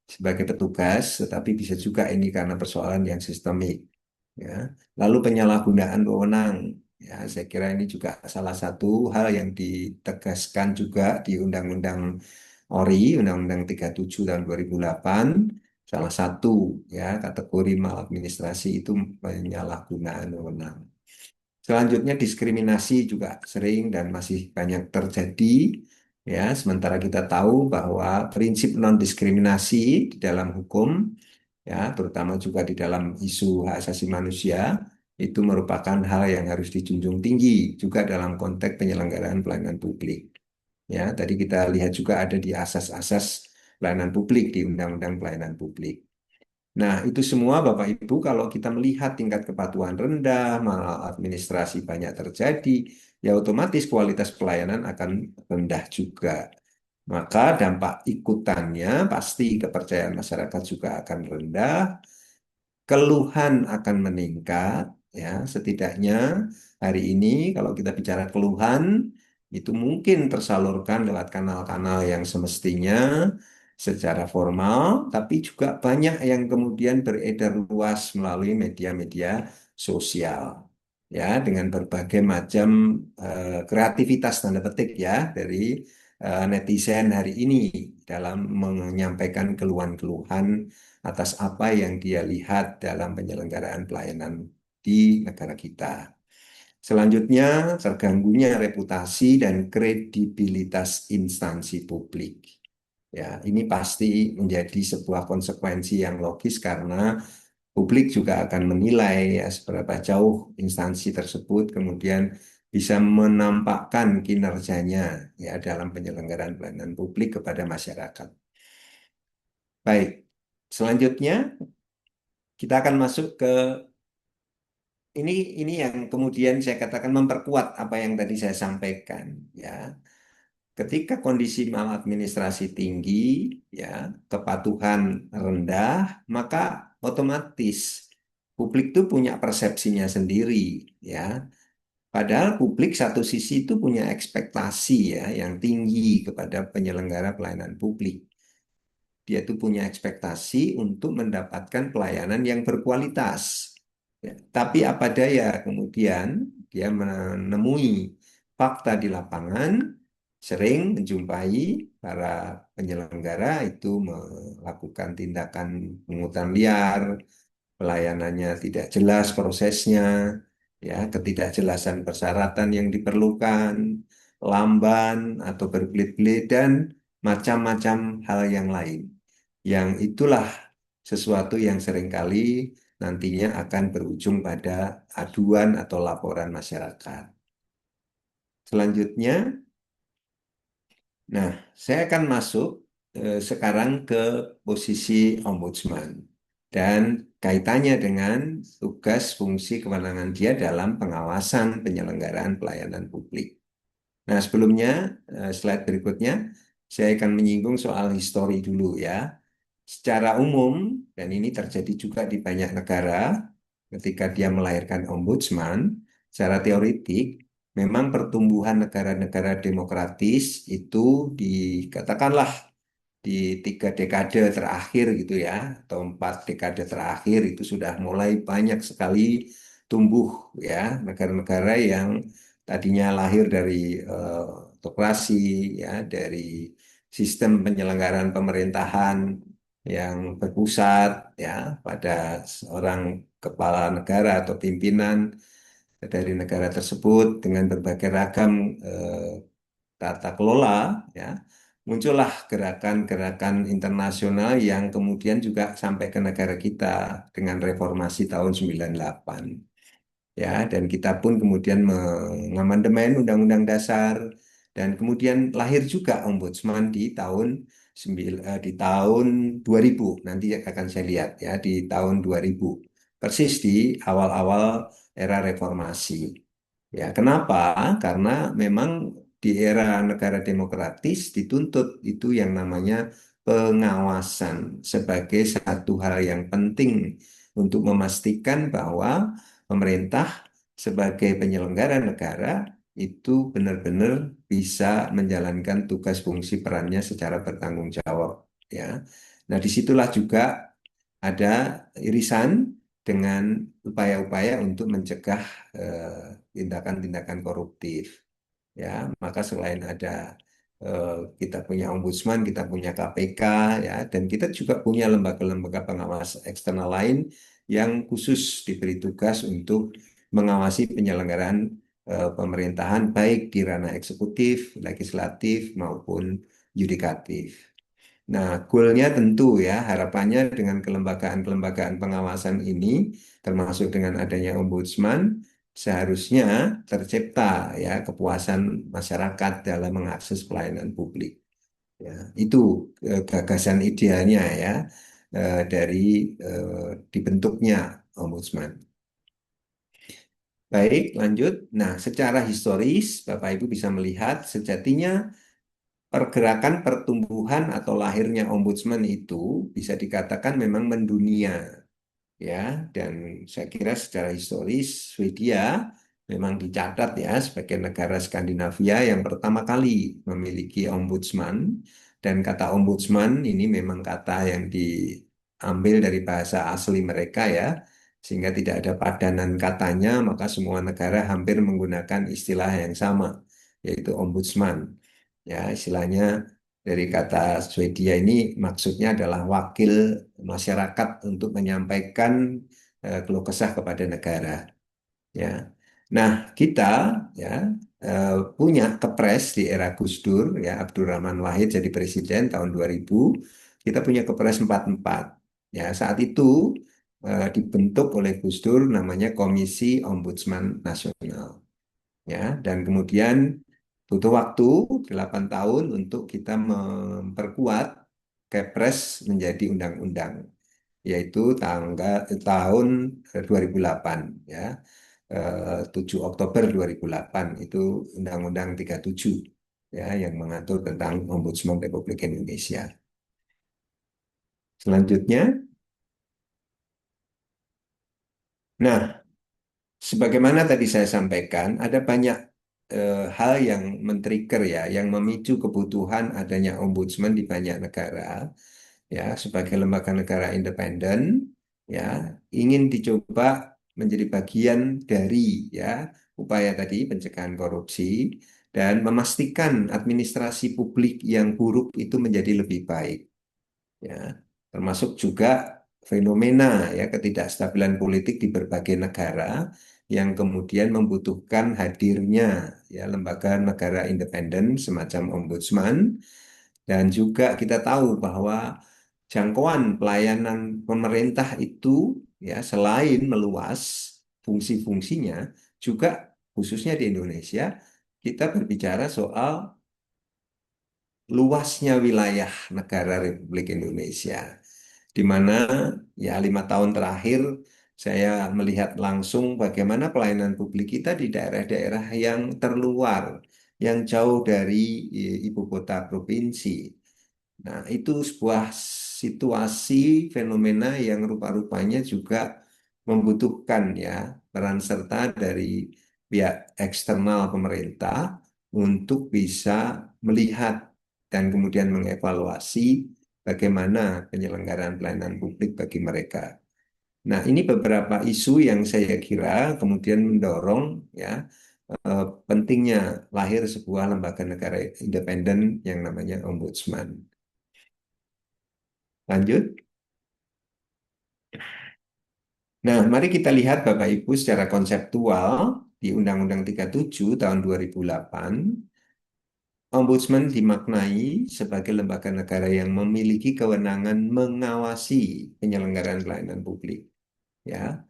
sebagai petugas, tetapi bisa juga ini karena persoalan yang sistemik. Ya. Lalu penyalahgunaan wewenang, ya saya kira ini juga salah satu hal yang ditegaskan juga di Undang-Undang ORI, Undang-Undang 37 tahun 2008. Salah satu ya kategori maladministrasi itu penyalahgunaan wewenang. Selanjutnya diskriminasi juga sering dan masih banyak terjadi ya, sementara kita tahu bahwa prinsip non-diskriminasi di dalam hukum ya, terutama juga di dalam isu hak asasi manusia itu merupakan hal yang harus dijunjung tinggi juga dalam konteks penyelenggaraan pelayanan publik. Ya, tadi kita lihat juga ada di asas-asas pelayanan publik di Undang-Undang Pelayanan Publik. Nah, itu semua Bapak Ibu kalau kita melihat tingkat kepatuhan rendah, maladministrasi banyak terjadi, ya otomatis kualitas pelayanan akan rendah juga. Maka dampak ikutannya pasti kepercayaan masyarakat juga akan rendah, keluhan akan meningkat, ya setidaknya hari ini kalau kita bicara keluhan itu mungkin tersalurkan lewat kanal-kanal yang semestinya secara formal, tapi juga banyak yang kemudian beredar luas melalui media-media sosial, ya dengan berbagai macam kreativitas tanda petik ya dari netizen hari ini dalam menyampaikan keluhan-keluhan atas apa yang dia lihat dalam penyelenggaraan pelayanan di negara kita. Selanjutnya, terganggunya reputasi dan kredibilitas instansi publik. Ya, ini pasti menjadi sebuah konsekuensi yang logis karena publik juga akan menilai ya, seberapa jauh instansi tersebut kemudian bisa menampakkan kinerjanya ya dalam penyelenggaraan pelayanan publik kepada masyarakat. Baik, selanjutnya kita akan masuk ke ini yang kemudian saya katakan memperkuat apa yang tadi saya sampaikan ya. Ketika kondisi maladministrasi tinggi ya, kepatuhan rendah, maka otomatis publik itu punya persepsinya sendiri ya. Padahal publik satu sisi itu punya ekspektasi ya yang tinggi kepada penyelenggara pelayanan publik. Dia itu punya ekspektasi untuk mendapatkan pelayanan yang berkualitas. Ya, tapi apa daya kemudian dia menemui fakta di lapangan, sering menjumpai para penyelenggara itu melakukan tindakan pungutan liar, pelayanannya tidak jelas prosesnya, ya ketidakjelasan persyaratan yang diperlukan, lamban atau berbelit-belit dan macam-macam hal yang lain. Yang itulah sesuatu yang seringkali nantinya akan berujung pada aduan atau laporan masyarakat. Selanjutnya, nah saya akan masuk sekarang ke posisi ombudsman dan kaitannya dengan tugas, fungsi, kewenangan dia dalam pengawasan penyelenggaraan pelayanan publik. Nah, sebelumnya, slide berikutnya, saya akan menyinggung soal histori dulu ya. Secara umum, dan ini terjadi juga di banyak negara, ketika dia melahirkan ombudsman, secara teoritik, memang pertumbuhan negara-negara demokratis itu dikatakanlah di 3 dekade terakhir gitu ya, atau 4 dekade terakhir itu sudah mulai banyak sekali tumbuh ya negara-negara yang tadinya lahir dari autokrasi ya, dari sistem penyelenggaraan pemerintahan yang berpusat ya pada seorang kepala negara atau pimpinan dari negara tersebut dengan berbagai ragam tata kelola ya, muncullah gerakan-gerakan internasional yang kemudian juga sampai ke negara kita dengan reformasi tahun 98 ya, dan kita pun kemudian mengamandemen Undang-Undang Dasar, dan kemudian lahir juga ombudsman di tahun 2000, nanti akan saya lihat ya, di tahun 2000 persis di awal-awal era reformasi. Ya, kenapa? Karena memang di era negara demokratis dituntut itu yang namanya pengawasan sebagai satu hal yang penting untuk memastikan bahwa pemerintah sebagai penyelenggara negara itu benar-benar bisa menjalankan tugas fungsi perannya secara bertanggung jawab. Ya, nah disitulah juga ada irisan dengan upaya-upaya untuk mencegah tindakan-tindakan koruptif. Ya, maka selain ada kita punya ombudsman, kita punya KPK, ya, dan kita juga punya lembaga-lembaga pengawas eksternal lain yang khusus diberi tugas untuk mengawasi penyelenggaraan pemerintahan baik di ranah eksekutif, legislatif maupun yudikatif. Nah, goalnya tentu ya, harapannya dengan kelembagaan-kelembagaan pengawasan ini, termasuk dengan adanya ombudsman, seharusnya tercipta ya kepuasan masyarakat dalam mengakses pelayanan publik. Ya, itu gagasan idealnya ya dari dibentuknya ombudsman. Baik, lanjut. Nah, secara historis, Bapak Ibu bisa melihat sejatinya pergerakan pertumbuhan atau lahirnya ombudsman itu bisa dikatakan memang mendunia ya, dan saya kira secara historis Swedia memang dicatat ya sebagai negara Skandinavia yang pertama kali memiliki ombudsman, dan kata ombudsman ini memang kata yang diambil dari bahasa asli mereka ya, sehingga tidak ada padanan katanya, maka semua negara hampir menggunakan istilah yang sama, yaitu ombudsman. Ya, istilahnya dari kata Swedia ini maksudnya adalah wakil masyarakat untuk menyampaikan keluh kesah kepada negara. Ya, nah kita ya punya kepres di era Gus Dur ya, Abdurrahman Wahid jadi presiden tahun 2000. Kita punya kepres 44. Ya, saat itu dibentuk oleh Gus Dur namanya Komisi Ombudsman Nasional. Ya, dan kemudian butuh waktu 8 tahun untuk kita memperkuat Kepres menjadi undang-undang, yaitu tahun 2008 ya. 7 Oktober 2008 itu Undang-Undang 37 ya yang mengatur tentang Ombudsman Republik Indonesia. Selanjutnya, nah, sebagaimana tadi saya sampaikan, ada banyak hal yang men-trigger ya, yang memicu kebutuhan adanya ombudsman di banyak negara. Ya, sebagai lembaga negara independen, ya, ingin dicoba menjadi bagian dari ya upaya tadi pencegahan korupsi dan memastikan administrasi publik yang buruk itu menjadi lebih baik. Ya, termasuk juga fenomena ya ketidakstabilan politik di berbagai negara yang kemudian membutuhkan hadirnya ya lembaga negara independen semacam ombudsman, dan juga kita tahu bahwa jangkauan pelayanan pemerintah itu ya selain meluas fungsi-fungsinya juga khususnya di Indonesia kita berbicara soal luasnya wilayah negara Republik Indonesia. di mana ya 5 tahun terakhir saya melihat langsung bagaimana pelayanan publik kita di daerah-daerah yang terluar, yang jauh dari ibu kota provinsi. Nah, itu sebuah situasi fenomena yang rupa-rupanya juga membutuhkan ya peran serta dari pihak eksternal pemerintah untuk bisa melihat dan kemudian mengevaluasi bagaimana penyelenggaraan pelayanan publik bagi mereka. Nah, ini beberapa isu yang saya kira kemudian mendorong ya pentingnya lahir sebuah lembaga negara independen yang namanya Ombudsman. Lanjut. Nah, mari kita lihat Bapak Ibu secara konseptual di Undang-Undang 37 tahun 2008, Ombudsman dimaknai sebagai lembaga negara yang memiliki kewenangan mengawasi penyelenggaraan pelayanan publik. Ya,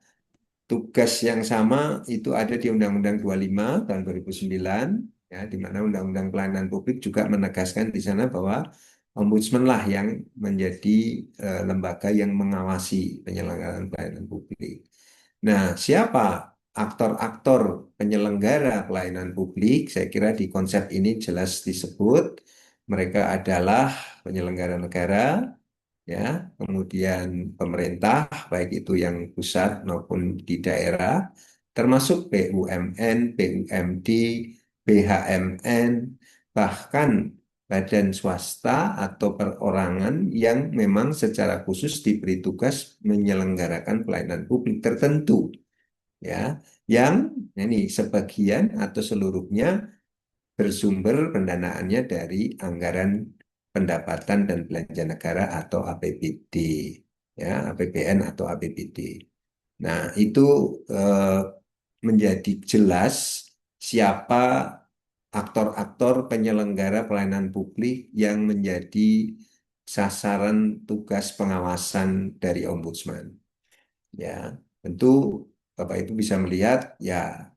tugas yang sama itu ada di Undang-Undang 25 tahun 2009, ya, di mana Undang-Undang Pelayanan Publik juga menegaskan di sana bahwa Ombudsman lah yang menjadi lembaga yang mengawasi penyelenggaraan pelayanan publik. Nah, siapa aktor-aktor penyelenggara pelayanan publik? Saya kira di konsep ini jelas disebut mereka adalah penyelenggara negara, ya, kemudian pemerintah, baik itu yang pusat maupun di daerah, termasuk BUMN, BUMD, BHMN, bahkan badan swasta atau perorangan yang memang secara khusus diberi tugas menyelenggarakan pelayanan publik tertentu, ya, yang ini sebagian atau seluruhnya bersumber pendanaannya dari anggaran pendapatan dan belanja negara atau APBD, ya, APBN atau APBD. Nah, itu eh, menjadi jelas siapa aktor-aktor penyelenggara pelayanan publik yang menjadi sasaran tugas pengawasan dari Ombudsman. Ya, tentu Bapak Ibu bisa melihat ya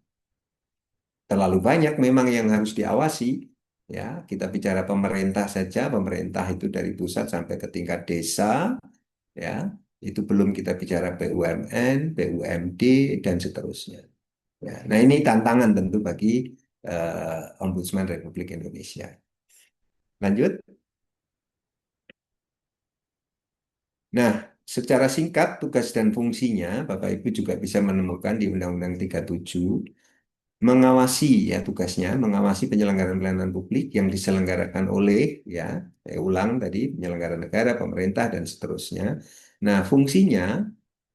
terlalu banyak memang yang harus diawasi. Ya, kita bicara pemerintah saja, pemerintah itu dari pusat sampai ke tingkat desa, ya, itu belum kita bicara BUMN, BUMD dan seterusnya. Ya, nah ini tantangan tentu bagi Ombudsman Republik Indonesia. Lanjut. Nah, secara singkat tugas dan fungsinya Bapak Ibu juga bisa menemukan di Undang-Undang 37 mengawasi ya tugasnya mengawasi penyelenggaraan pelayanan publik yang diselenggarakan oleh ya saya ulang tadi penyelenggara negara, pemerintah dan seterusnya. Nah, fungsinya,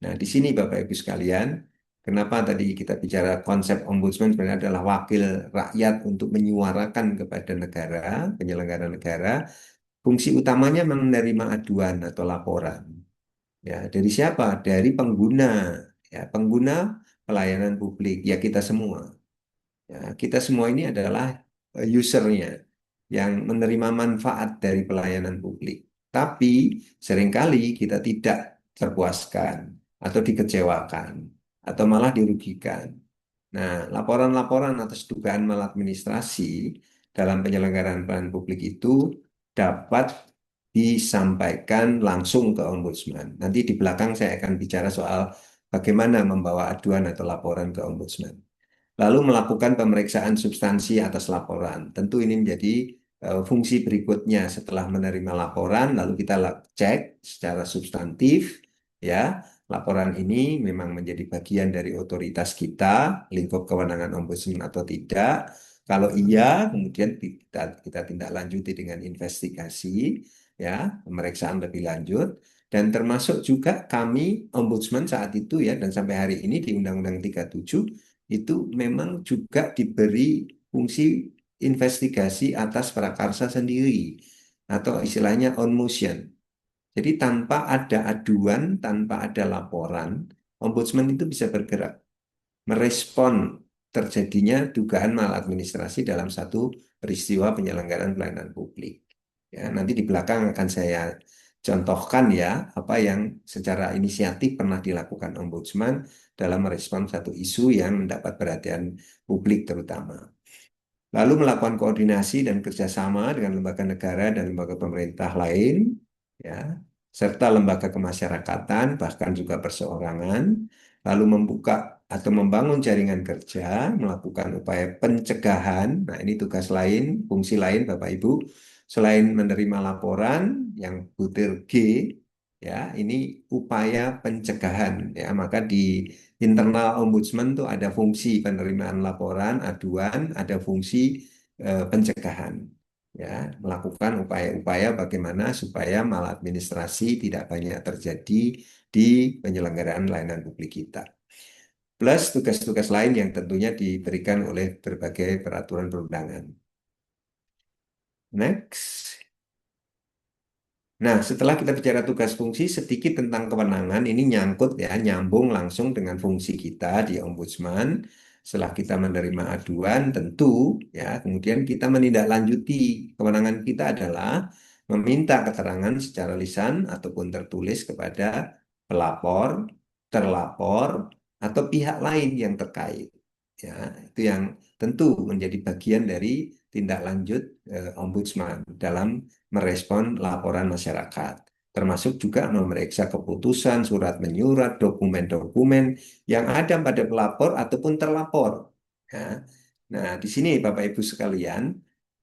nah di sini Bapak Ibu sekalian, kenapa tadi kita bicara konsep ombudsman sebenarnya adalah wakil rakyat untuk menyuarakan kepada negara, penyelenggara negara, fungsi utamanya menerima aduan atau laporan. Ya, dari siapa? Dari pengguna, ya pengguna pelayanan publik, ya kita semua. Ya, kita semua ini adalah usernya yang menerima manfaat dari pelayanan publik. Tapi seringkali kita tidak terpuaskan atau dikecewakan atau malah dirugikan. Nah, laporan-laporan atas dugaan maladministrasi dalam penyelenggaraan pelayanan publik itu dapat disampaikan langsung ke Ombudsman. Nanti di belakang saya akan bicara soal bagaimana membawa aduan atau laporan ke Ombudsman. Lalu melakukan pemeriksaan substansi atas laporan. Tentu ini menjadi fungsi berikutnya setelah menerima laporan, lalu kita cek secara substantif, ya, laporan ini memang menjadi bagian dari otoritas kita, lingkup kewenangan ombudsman atau tidak. Kalau iya, kemudian kita tindak lanjuti dengan investigasi, ya, pemeriksaan lebih lanjut. Dan termasuk juga kami ombudsman saat itu ya, dan sampai hari ini di Undang-Undang 37 itu memang juga diberi fungsi investigasi atas prakarsa sendiri atau istilahnya on motion. Jadi tanpa ada aduan, tanpa ada laporan, ombudsman itu bisa bergerak, merespon terjadinya dugaan maladministrasi dalam satu peristiwa penyelenggaraan pelayanan publik. Ya, nanti di belakang akan saya contohkan ya apa yang secara inisiatif pernah dilakukan ombudsman dalam merespon satu isu yang mendapat perhatian publik terutama. Lalu melakukan koordinasi dan kerjasama dengan lembaga negara dan lembaga pemerintah lain, ya, serta lembaga kemasyarakatan, bahkan juga perseorangan, lalu membuka atau membangun jaringan kerja, melakukan upaya pencegahan. Nah, ini tugas lain, fungsi lain Bapak Ibu, selain menerima laporan yang butir G, ya, ini upaya pencegahan, ya. Maka di internal ombudsman tuh ada fungsi penerimaan laporan, aduan, ada fungsi pencegahan, ya, melakukan upaya-upaya bagaimana supaya maladministrasi tidak banyak terjadi di penyelenggaraan layanan publik kita. Plus tugas-tugas lain yang tentunya diberikan oleh berbagai peraturan perundangan. Next. Nah, setelah kita bicara tugas fungsi, sedikit tentang kewenangan, ini nyangkut ya, nyambung langsung dengan fungsi kita di Ombudsman. Setelah kita menerima aduan, tentu ya, kemudian kita menindaklanjuti. Kewenangan kita adalah meminta keterangan secara lisan ataupun tertulis kepada pelapor, terlapor, atau pihak lain yang terkait. Ya, itu yang tentu menjadi bagian dari tindak lanjut Ombudsman dalam merespon laporan masyarakat, termasuk juga memeriksa keputusan, surat menyurat, dokumen-dokumen yang ada pada pelapor ataupun terlapor. Ya. Nah, di sini Bapak Ibu sekalian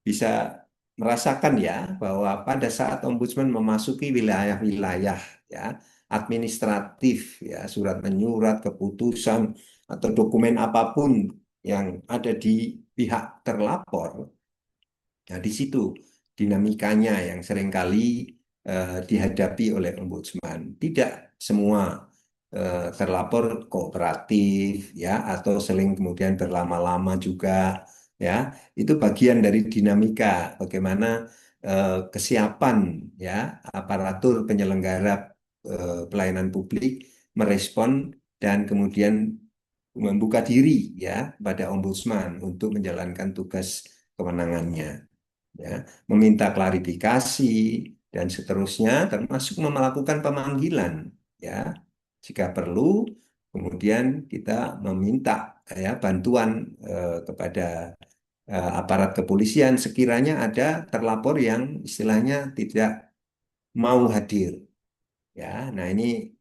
bisa merasakan ya bahwa pada saat Ombudsman memasuki wilayah-wilayah ya administratif ya surat menyurat, keputusan atau dokumen apapun yang ada di pihak terlapor. Nah, di situ dinamikanya yang seringkali dihadapi oleh ombudsman. Tidak semua terlapor kooperatif ya atau seling kemudian berlama-lama juga ya. Itu bagian dari dinamika bagaimana kesiapan ya aparatur penyelenggara pelayanan publik merespon dan kemudian membuka diri ya pada ombudsman untuk menjalankan tugas kewenangannya ya, meminta klarifikasi dan seterusnya, termasuk melakukan pemanggilan, ya, jika perlu. Kemudian kita meminta ya bantuan kepada aparat kepolisian sekiranya ada terlapor yang istilahnya tidak mau hadir. Ya, nah ini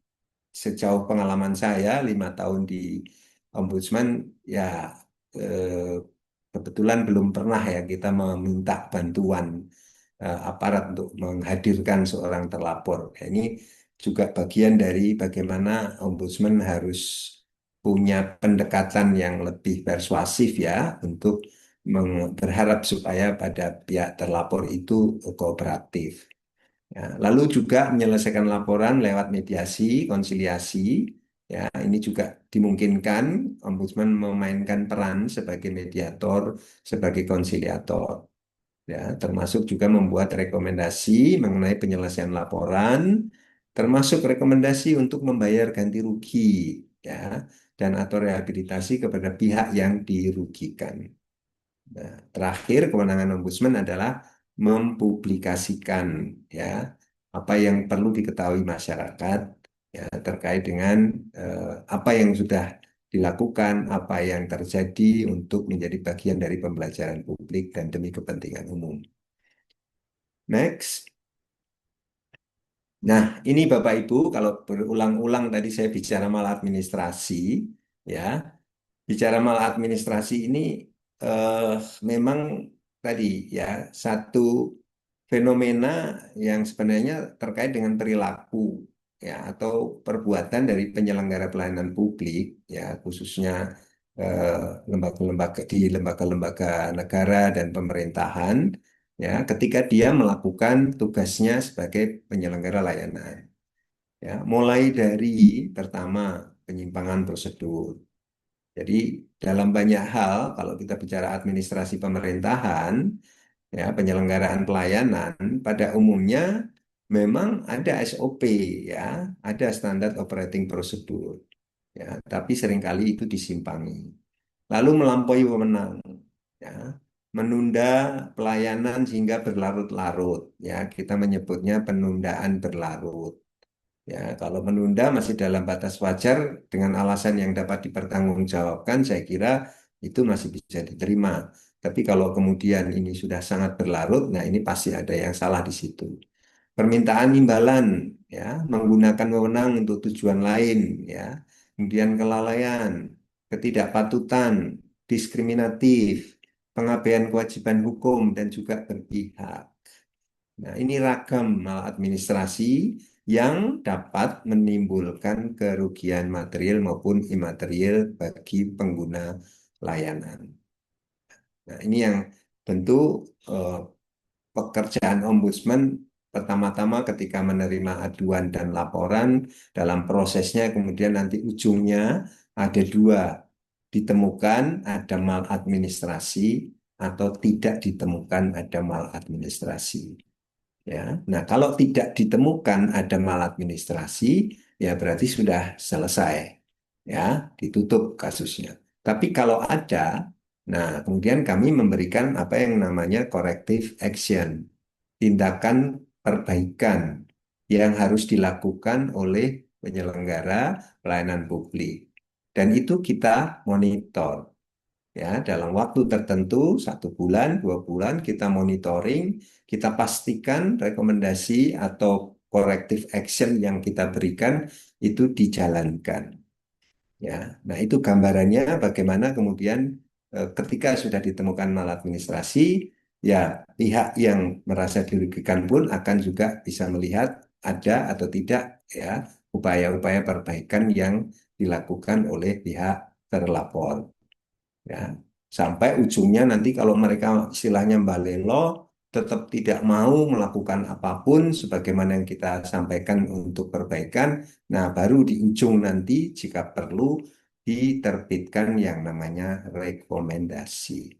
sejauh pengalaman saya 5 tahun di Ombudsman, ya eh, kebetulan belum pernah ya kita meminta bantuan aparat untuk menghadirkan seorang terlapor. Ya, ini juga bagian dari bagaimana Ombudsman harus punya pendekatan yang lebih persuasif ya untuk berharap supaya pada pihak terlapor itu kooperatif. Ya, lalu juga menyelesaikan laporan lewat mediasi, konsiliasi. Ya, ini juga dimungkinkan Ombudsman memainkan peran sebagai mediator, sebagai konsiliator. Ya, termasuk juga membuat rekomendasi mengenai penyelesaian laporan, termasuk rekomendasi untuk membayar ganti rugi, ya, dan atau rehabilitasi kepada pihak yang dirugikan. Nah, terakhir, kewenangan ombudsman adalah mempublikasikan ya apa yang perlu diketahui masyarakat ya terkait dengan apa yang sudah dilakukan, apa yang terjadi untuk menjadi bagian dari pembelajaran publik dan demi kepentingan umum. Next. Nah, ini Bapak Ibu, kalau berulang-ulang tadi saya bicara maladministrasi, ya, bicara maladministrasi ini eh, memang tadi ya satu fenomena yang sebenarnya terkait dengan perilaku ya atau perbuatan dari penyelenggara pelayanan publik ya khususnya eh, lembaga-lembaga di lembaga-lembaga negara dan pemerintahan ya ketika dia melakukan tugasnya sebagai penyelenggara layanan ya mulai dari pertama penyimpangan prosedur. Jadi dalam banyak hal, kalau kita bicara administrasi pemerintahan, ya penyelenggaraan pelayanan, pada umumnya memang ada SOP, ya, ada standar operating procedure, ya, tapi seringkali itu disimpangi. Lalu melampaui wewenang, ya, menunda pelayanan sehingga berlarut-larut, ya, kita menyebutnya penundaan berlarut. Ya, kalau menunda masih dalam batas wajar dengan alasan yang dapat dipertanggungjawabkan, saya kira itu masih bisa diterima. Tapi kalau kemudian ini sudah sangat berlarut, nah ini pasti ada yang salah di situ. permintaan imbalan, ya, menggunakan wewenang untuk tujuan lain, ya, kemudian kelalaian, ketidakpatutan, diskriminatif, pengabaian kewajiban hukum, dan juga berpihak. Nah, ini ragam maladministrasi yang dapat menimbulkan kerugian material maupun imaterial bagi pengguna layanan. Nah, ini yang tentu eh, pekerjaan ombudsman pertama-tama ketika menerima aduan dan laporan, dalam prosesnya kemudian nanti ujungnya ada dua, ditemukan ada maladministrasi atau tidak ditemukan ada maladministrasi. Ya, nah kalau tidak ditemukan ada maladministrasi, ya berarti sudah selesai, ya, ditutup kasusnya. Tapi kalau ada, nah kemudian kami memberikan apa yang namanya corrective action, tindakan perbaikan yang harus dilakukan oleh penyelenggara pelayanan publik. Dan itu kita monitor. Ya, dalam waktu tertentu, 1 bulan, 2 bulan, kita monitoring, kita pastikan rekomendasi atau corrective action yang kita berikan itu dijalankan. Ya, nah itu gambarannya bagaimana kemudian ketika sudah ditemukan maladministrasi, ya pihak yang merasa dirugikan pun akan juga bisa melihat ada atau tidak ya upaya-upaya perbaikan yang dilakukan oleh pihak terlapor. Ya, sampai ujungnya nanti kalau mereka istilahnya mbalelo tetap tidak mau melakukan apapun sebagaimana yang kita sampaikan untuk perbaikan, nah baru di ujung nanti jika perlu diterbitkan yang namanya rekomendasi.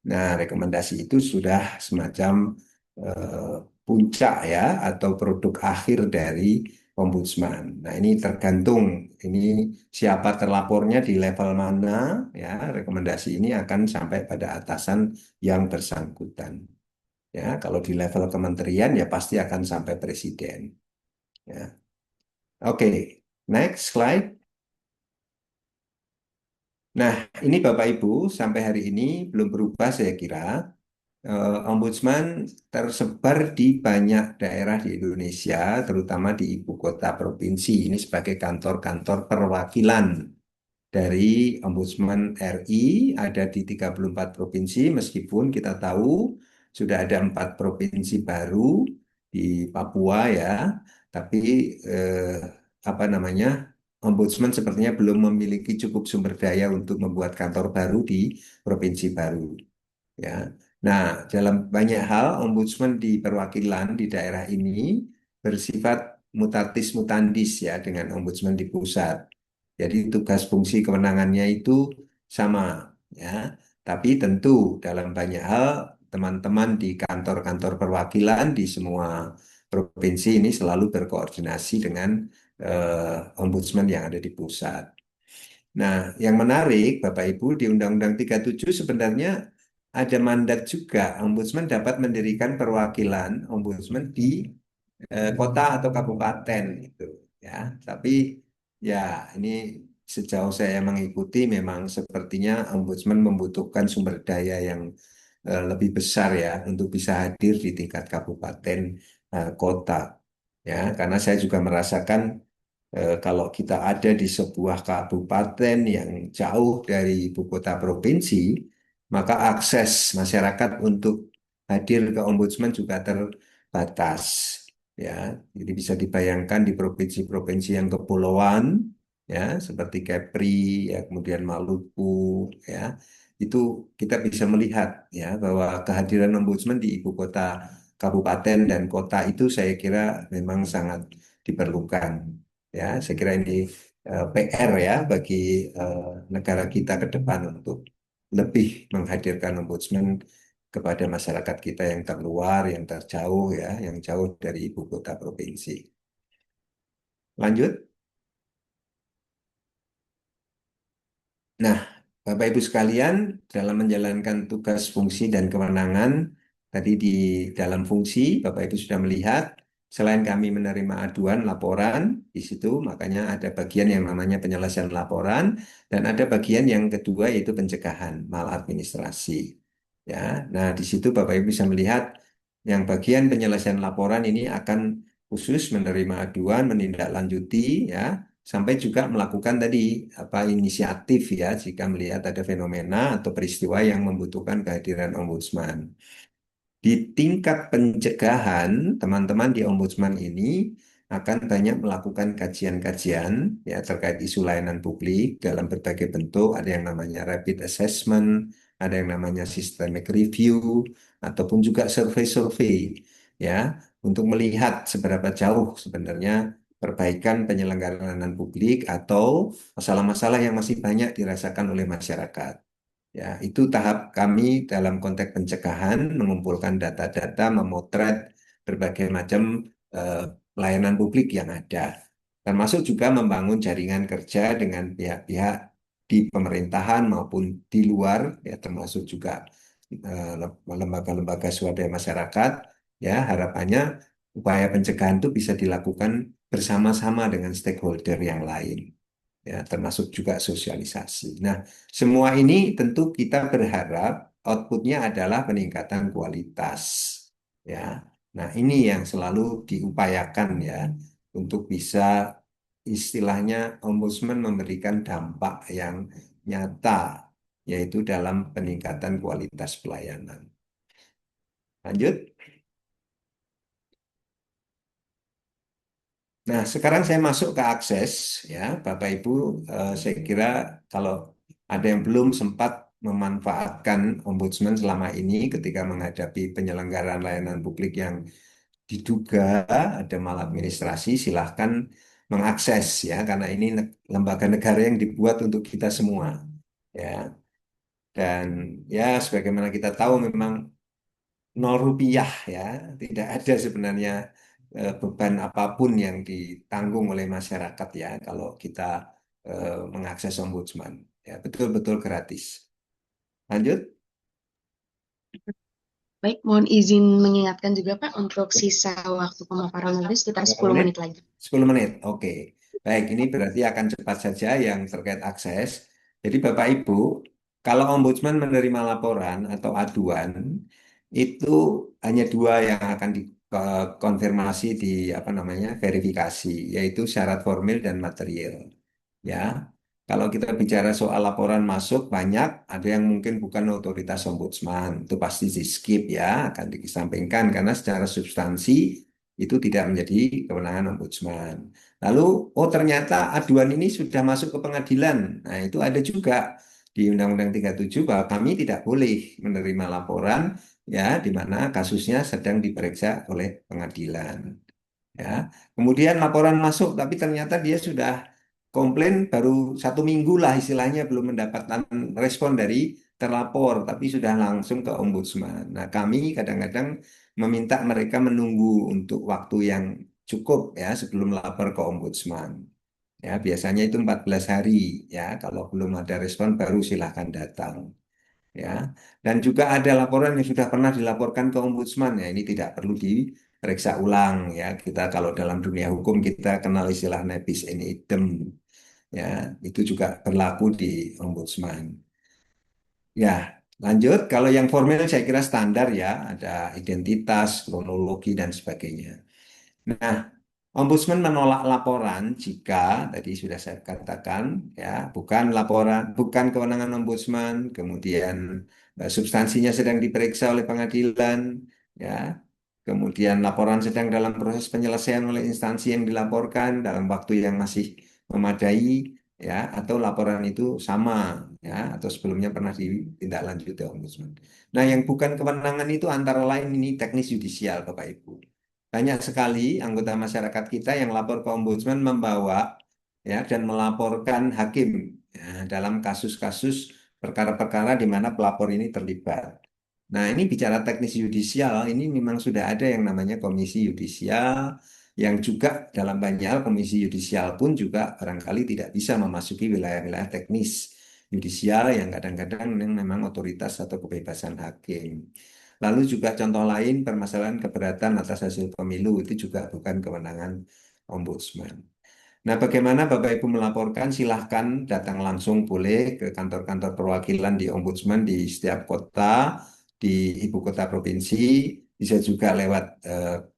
Nah, rekomendasi itu sudah semacam eh, puncak ya atau produk akhir dari ombudsman. Nah, ini tergantung ini siapa terlapornya di level mana ya, rekomendasi ini akan sampai pada atasan yang bersangkutan. Ya, kalau di level kementerian ya pasti akan sampai presiden. Ya. Oke, next slide. Nah, ini Bapak Ibu sampai hari ini belum berubah saya kira. Ombudsman tersebar di banyak daerah di Indonesia, terutama di ibu kota provinsi. Ini sebagai kantor-kantor perwakilan dari Ombudsman RI ada di 34 provinsi, meskipun kita tahu sudah ada 4 provinsi baru di Papua ya, tapi eh, apa namanya, Ombudsman sepertinya belum memiliki cukup sumber daya untuk membuat kantor baru di provinsi baru. Ya. Nah, dalam banyak hal ombudsman di perwakilan di daerah ini bersifat mutatis mutandis ya dengan ombudsman di pusat. Jadi tugas fungsi kewenangannya itu sama ya. Tapi tentu dalam banyak hal teman-teman di kantor-kantor perwakilan di semua provinsi ini selalu berkoordinasi dengan ombudsman yang ada di pusat. Nah, yang menarik, Bapak Ibu, di Undang-Undang 37 sebenarnya ada mandat juga, ombudsman dapat mendirikan perwakilan ombudsman di kota atau kabupaten itu, ya. Tapi ya ini sejauh saya mengikuti memang sepertinya ombudsman membutuhkan sumber daya yang lebih besar ya untuk bisa hadir di tingkat kabupaten kota, ya. Karena saya juga merasakan kalau kita ada di sebuah kabupaten yang jauh dari ibu kota provinsi, maka akses masyarakat untuk hadir ke ombudsman juga terbatas. Ya, jadi bisa dibayangkan di provinsi-provinsi yang kepulauan, ya, seperti Kepri, ya, kemudian Maluku, ya, itu kita bisa melihat ya bahwa kehadiran ombudsman di ibu kota kabupaten dan kota itu saya kira memang sangat diperlukan. Ya, saya kira ini PR ya bagi eh, negara kita ke depan untuk lebih menghadirkan ombudsman kepada masyarakat kita yang terluar, yang terjauh ya, yang jauh dari ibu kota provinsi. Lanjut. Nah, Bapak Ibu sekalian, dalam menjalankan tugas fungsi dan kewenangan, tadi di dalam fungsi, Bapak Ibu sudah melihat, selain kami menerima aduan, laporan, di situ makanya ada bagian yang namanya penyelesaian laporan, dan ada bagian yang kedua yaitu pencegahan maladministrasi. Ya, nah di situ Bapak Ibu bisa melihat Yang bagian penyelesaian laporan ini akan khusus menerima aduan, menindaklanjuti ya, sampai juga melakukan tadi apa inisiatif ya jika melihat ada fenomena atau peristiwa yang membutuhkan kehadiran ombudsman. Di tingkat pencegahan, teman-teman di Ombudsman ini akan banyak melakukan kajian-kajian ya terkait isu layanan publik dalam berbagai bentuk. Ada yang namanya rapid assessment, ada yang namanya systemic review, ataupun juga survei-survei ya untuk melihat seberapa jauh sebenarnya perbaikan penyelenggaraan layanan publik atau masalah-masalah yang masih banyak dirasakan oleh masyarakat. Ya, itu tahap kami dalam konteks pencegahan, mengumpulkan data-data, memotret berbagai macam eh, layanan publik yang ada. Termasuk juga membangun jaringan kerja dengan pihak-pihak di pemerintahan maupun di luar, ya termasuk juga lembaga-lembaga swadaya masyarakat. Ya, harapannya upaya pencegahan itu bisa dilakukan bersama-sama dengan stakeholder yang lain ya, termasuk juga sosialisasi. Nah, semua ini tentu kita berharap outputnya adalah peningkatan kualitas, ya. Nah, ini yang selalu diupayakan ya untuk bisa istilahnya ombudsman memberikan dampak yang nyata, yaitu dalam peningkatan kualitas pelayanan. Lanjut. Nah, sekarang saya masuk ke akses, ya, Bapak Ibu. Saya kira kalau ada yang belum sempat memanfaatkan ombudsman selama ini ketika menghadapi penyelenggaraan layanan publik yang diduga ada maladministrasi, silahkan mengakses ya, karena ini lembaga negara yang dibuat untuk kita semua, ya. Dan ya, sebagaimana kita tahu memang 0 rupiah ya, tidak ada sebenarnya beban apapun yang ditanggung oleh masyarakat ya kalau kita mengakses ombudsman ya betul-betul gratis. Lanjut. Baik, mohon izin mengingatkan juga Pak untuk sisa waktu pemaparan nanti sekitar Berapa 10 menit? menit lagi. 10 menit. Oke. Baik, ini berarti akan cepat saja yang terkait akses. Jadi Bapak Ibu, kalau ombudsman menerima laporan atau aduan, itu hanya dua yang akan dikonfirmasi di apa namanya verifikasi, yaitu syarat formil dan material. Ya, kalau kita bicara soal laporan masuk banyak, ada yang mungkin bukan otoritas ombudsman, itu pasti di skip ya, akan dikesampingkan karena secara substansi itu tidak menjadi kewenangan ombudsman. Lalu, oh ternyata aduan ini sudah masuk ke pengadilan. Nah, itu ada juga di Undang-Undang 37 bahwa kami tidak boleh menerima laporan ya di mana kasusnya sedang diperiksa oleh pengadilan. Ya, kemudian laporan masuk, tapi ternyata dia sudah komplain baru 1 minggu lah istilahnya belum mendapatkan respon dari terlapor, tapi sudah langsung ke ombudsman. Nah, kami kadang-kadang meminta mereka menunggu untuk waktu yang cukup ya sebelum lapor ke ombudsman. Ya, biasanya itu 14 hari ya. Kalau belum ada respon baru silahkan datang ya. Dan juga ada laporan yang sudah pernah dilaporkan ke ombudsman ya. Ini tidak perlu diperiksa ulang ya. Kita kalau dalam dunia hukum kita kenal istilah nebis in idem ya. Itu juga berlaku di ombudsman. Ya, lanjut. Kalau yang formal saya kira standar ya, ada identitas, kronologi dan sebagainya. Nah, Ombudsman menolak laporan jika tadi sudah saya katakan ya bukan laporan, bukan kewenangan ombudsman, kemudian substansinya sedang diperiksa oleh pengadilan, ya, kemudian laporan sedang dalam proses penyelesaian oleh instansi yang dilaporkan dalam waktu yang masih memadai, ya, atau laporan itu sama, ya, atau sebelumnya pernah ditindaklanjuti ombudsman. Nah, yang bukan kewenangan itu antara lain ini teknis yudisial, Bapak Ibu. Banyak sekali anggota masyarakat kita yang lapor ke ombudsman membawa ya dan melaporkan hakim ya, dalam kasus-kasus perkara-perkara di mana pelapor ini terlibat. Nah, ini bicara teknis yudisial, ini memang sudah ada yang namanya komisi yudisial yang juga dalam banyak hal komisi yudisial pun juga barangkali tidak bisa memasuki wilayah-wilayah teknis yudisial yang kadang-kadang memang otoritas atau kebebasan hakim. Lalu juga contoh lain permasalahan keberatan atas hasil pemilu itu juga bukan kewenangan ombudsman. Nah, bagaimana Bapak Ibu melaporkan? Silahkan datang langsung boleh ke kantor-kantor perwakilan di ombudsman di setiap kota, di ibu kota provinsi, bisa juga lewat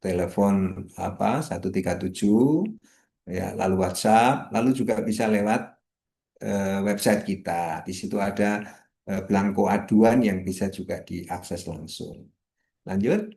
telepon apa 137 ya, lalu WhatsApp, lalu juga bisa lewat website kita. Di situ ada belangko aduan yang bisa juga diakses langsung. Lanjut.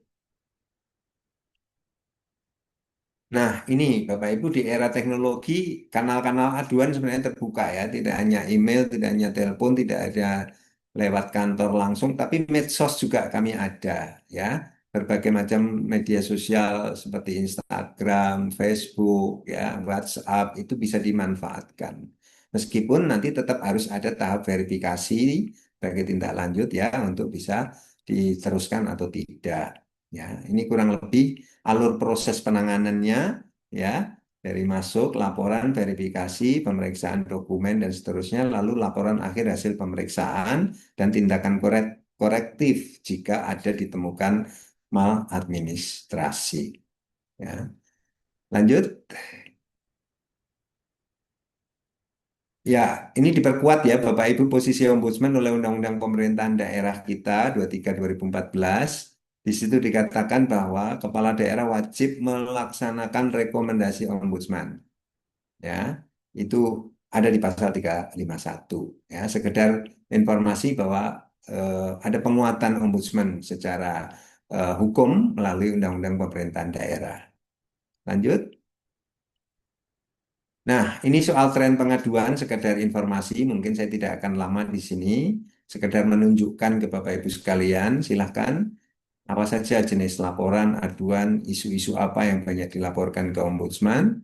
Nah, ini Bapak Ibu di era teknologi, kanal-kanal aduan sebenarnya terbuka ya, tidak hanya email, tidak hanya telepon, tidak ada lewat kantor langsung, tapi medsos juga kami ada ya. Berbagai macam media sosial seperti Instagram, Facebook, ya, WhatsApp itu bisa dimanfaatkan. Meskipun nanti tetap harus ada tahap verifikasi sebagai tindak lanjut ya untuk bisa diteruskan atau tidak. Ya, ini kurang lebih alur proses penanganannya ya, dari masuk laporan verifikasi pemeriksaan dokumen dan seterusnya, lalu laporan akhir hasil pemeriksaan dan tindakan korektif jika ada ditemukan maladministrasi ya. Lanjut. Ya, ini diperkuat ya Bapak Ibu posisi Ombudsman oleh Undang-Undang Pemerintahan Daerah kita 23/2014. Di situ dikatakan bahwa kepala daerah wajib melaksanakan rekomendasi Ombudsman. Ya, itu ada di pasal 351. Ya, sekedar informasi bahwa ada penguatan Ombudsman secara hukum melalui Undang-Undang Pemerintahan Daerah. Lanjut. Nah, ini soal tren pengaduan, sekedar informasi, mungkin saya tidak akan lama di sini, sekedar menunjukkan ke Bapak Ibu sekalian, silahkan, apa saja jenis laporan, aduan, isu-isu apa yang banyak dilaporkan ke Ombudsman.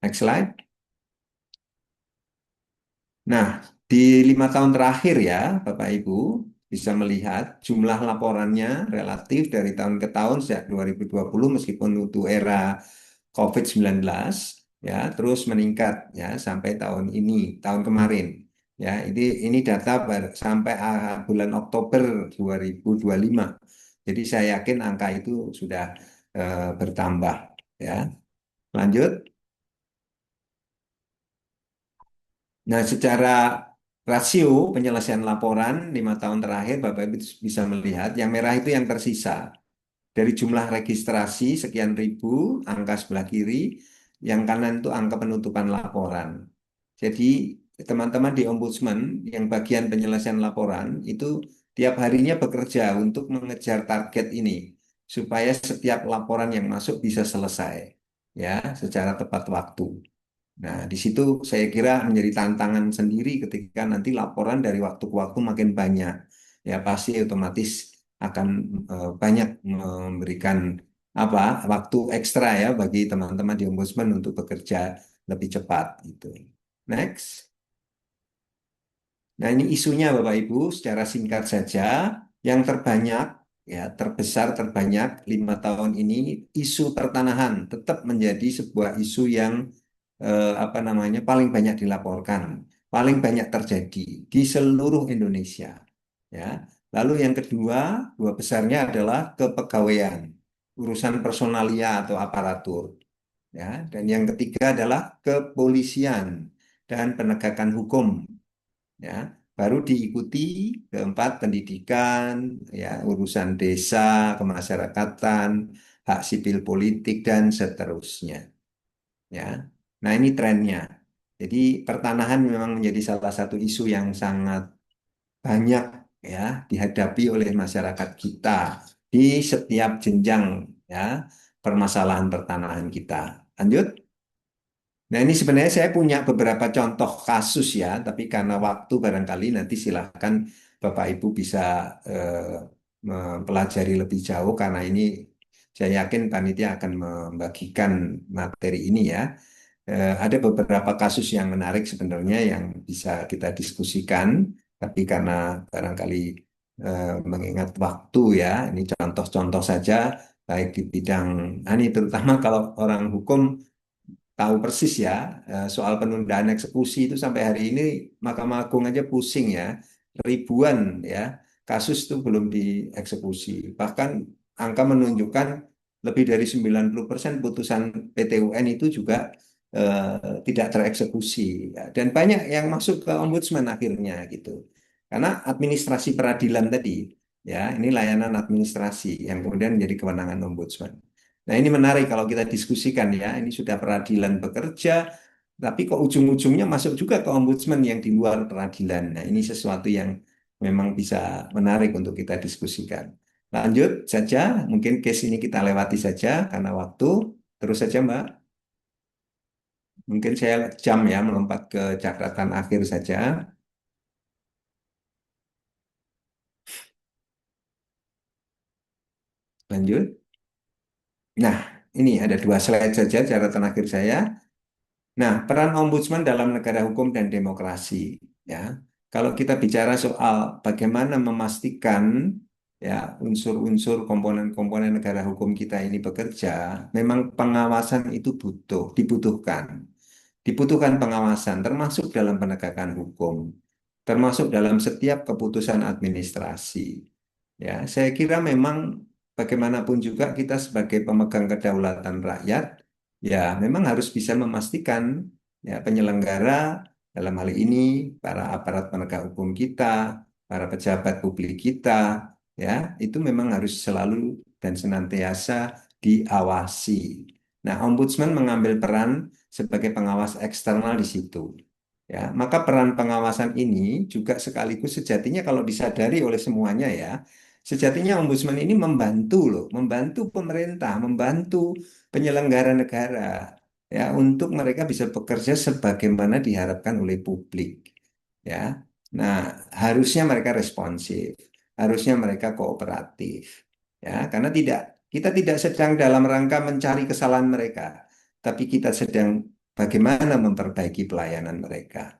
Next slide. Nah, di 5 tahun terakhir ya, Bapak Ibu, bisa melihat jumlah laporannya relatif dari tahun ke tahun sejak 2020, meskipun itu era COVID-19 ya terus meningkat ya sampai tahun ini, tahun kemarin. Ya, ini data sampai bulan Oktober 2025. Jadi saya yakin angka itu sudah bertambah ya. Lanjut. Nah, secara rasio penyelesaian laporan 5 tahun terakhir, Bapak Ibu bisa melihat yang merah itu yang tersisa. Dari jumlah registrasi sekian ribu, angka sebelah kiri, yang kanan itu angka penutupan laporan. Jadi teman-teman di Ombudsman yang bagian penyelesaian laporan itu tiap harinya bekerja untuk mengejar target ini supaya setiap laporan yang masuk bisa selesai ya secara tepat waktu. Nah, di situ saya kira menjadi tantangan sendiri ketika nanti laporan dari waktu ke waktu makin banyak. Ya, pasti otomatis akan banyak memberikan apa waktu ekstra ya bagi teman-teman di Ombudsman untuk bekerja lebih cepat gitu. Next. Nah, ini isunya Bapak Ibu secara singkat saja. Yang terbanyak ya terbesar terbanyak 5 tahun ini isu pertanahan tetap menjadi sebuah isu yang apa namanya paling banyak dilaporkan, paling banyak terjadi di seluruh Indonesia. Ya. Lalu yang kedua, dua besarnya adalah kepegawaian, urusan personalia atau aparatur. Ya. Dan yang ketiga adalah kepolisian dan penegakan hukum. Ya. Baru diikuti keempat pendidikan, ya urusan desa, kemasyarakatan, hak sipil politik dan seterusnya. Ya. Nah, ini trennya. Jadi pertanahan memang menjadi salah satu isu yang sangat banyak ya dihadapi oleh masyarakat kita di setiap jenjang ya permasalahan pertanahan kita. Lanjut. Nah, ini sebenarnya saya punya beberapa contoh kasus ya, tapi karena waktu barangkali nanti silahkan Bapak Ibu bisa eh, mempelajari lebih jauh karena ini saya yakin panitia akan membagikan materi ini ya. Ada beberapa kasus yang menarik sebenarnya yang bisa kita diskusikan, tapi karena barangkali mengingat waktu ya, ini contoh-contoh saja, baik di bidang, ini terutama kalau orang hukum tahu persis ya, soal penundaan eksekusi itu sampai hari ini Mahkamah Agung aja pusing ya, ribuan ya, kasus itu belum dieksekusi. Bahkan angka menunjukkan lebih dari 90% putusan PT UN itu juga tidak tereksekusi. Ya. Dan banyak yang masuk ke ombudsman akhirnya gitu. Karena administrasi peradilan tadi Ya, ini layanan administrasi yang kemudian menjadi kewenangan ombudsman. Nah, ini menarik kalau kita diskusikan ya. Ini sudah peradilan bekerja, tapi kok ujung-ujungnya masuk juga ke ombudsman yang di luar peradilan. Nah, ini sesuatu yang memang bisa menarik untuk kita diskusikan. Lanjut saja, mungkin case ini kita lewati saja karena waktu. Terus saja, Mbak. Mungkin saya jam ya, melompat ke catatan akhir saja. Lanjut. Nah, ini ada 2 slide saja catatan akhir saya. Nah, peran ombudsman dalam negara hukum dan demokrasi, ya. Kalau kita bicara soal bagaimana memastikan ya unsur-unsur komponen-komponen negara hukum kita ini bekerja, memang pengawasan itu dibutuhkan. Dibutuhkan pengawasan termasuk dalam penegakan hukum, termasuk dalam setiap keputusan administrasi. Ya, saya kira memang bagaimanapun juga kita sebagai pemegang kedaulatan rakyat, ya memang harus bisa memastikan ya penyelenggara dalam hal ini para aparat penegak hukum kita, para pejabat publik kita, ya itu memang harus selalu dan senantiasa diawasi. Nah, ombudsman mengambil peran sebagai pengawas eksternal di situ. Ya, maka peran pengawasan ini juga sekaligus sejatinya kalau disadari oleh semuanya ya, sejatinya ombudsman ini membantu loh, membantu pemerintah, membantu penyelenggara negara ya untuk mereka bisa bekerja sebagaimana diharapkan oleh publik. Ya. Nah, harusnya mereka responsif, harusnya mereka kooperatif. Ya, karena kita tidak sedang dalam rangka mencari kesalahan mereka, tapi kita sedang bagaimana memperbaiki pelayanan mereka.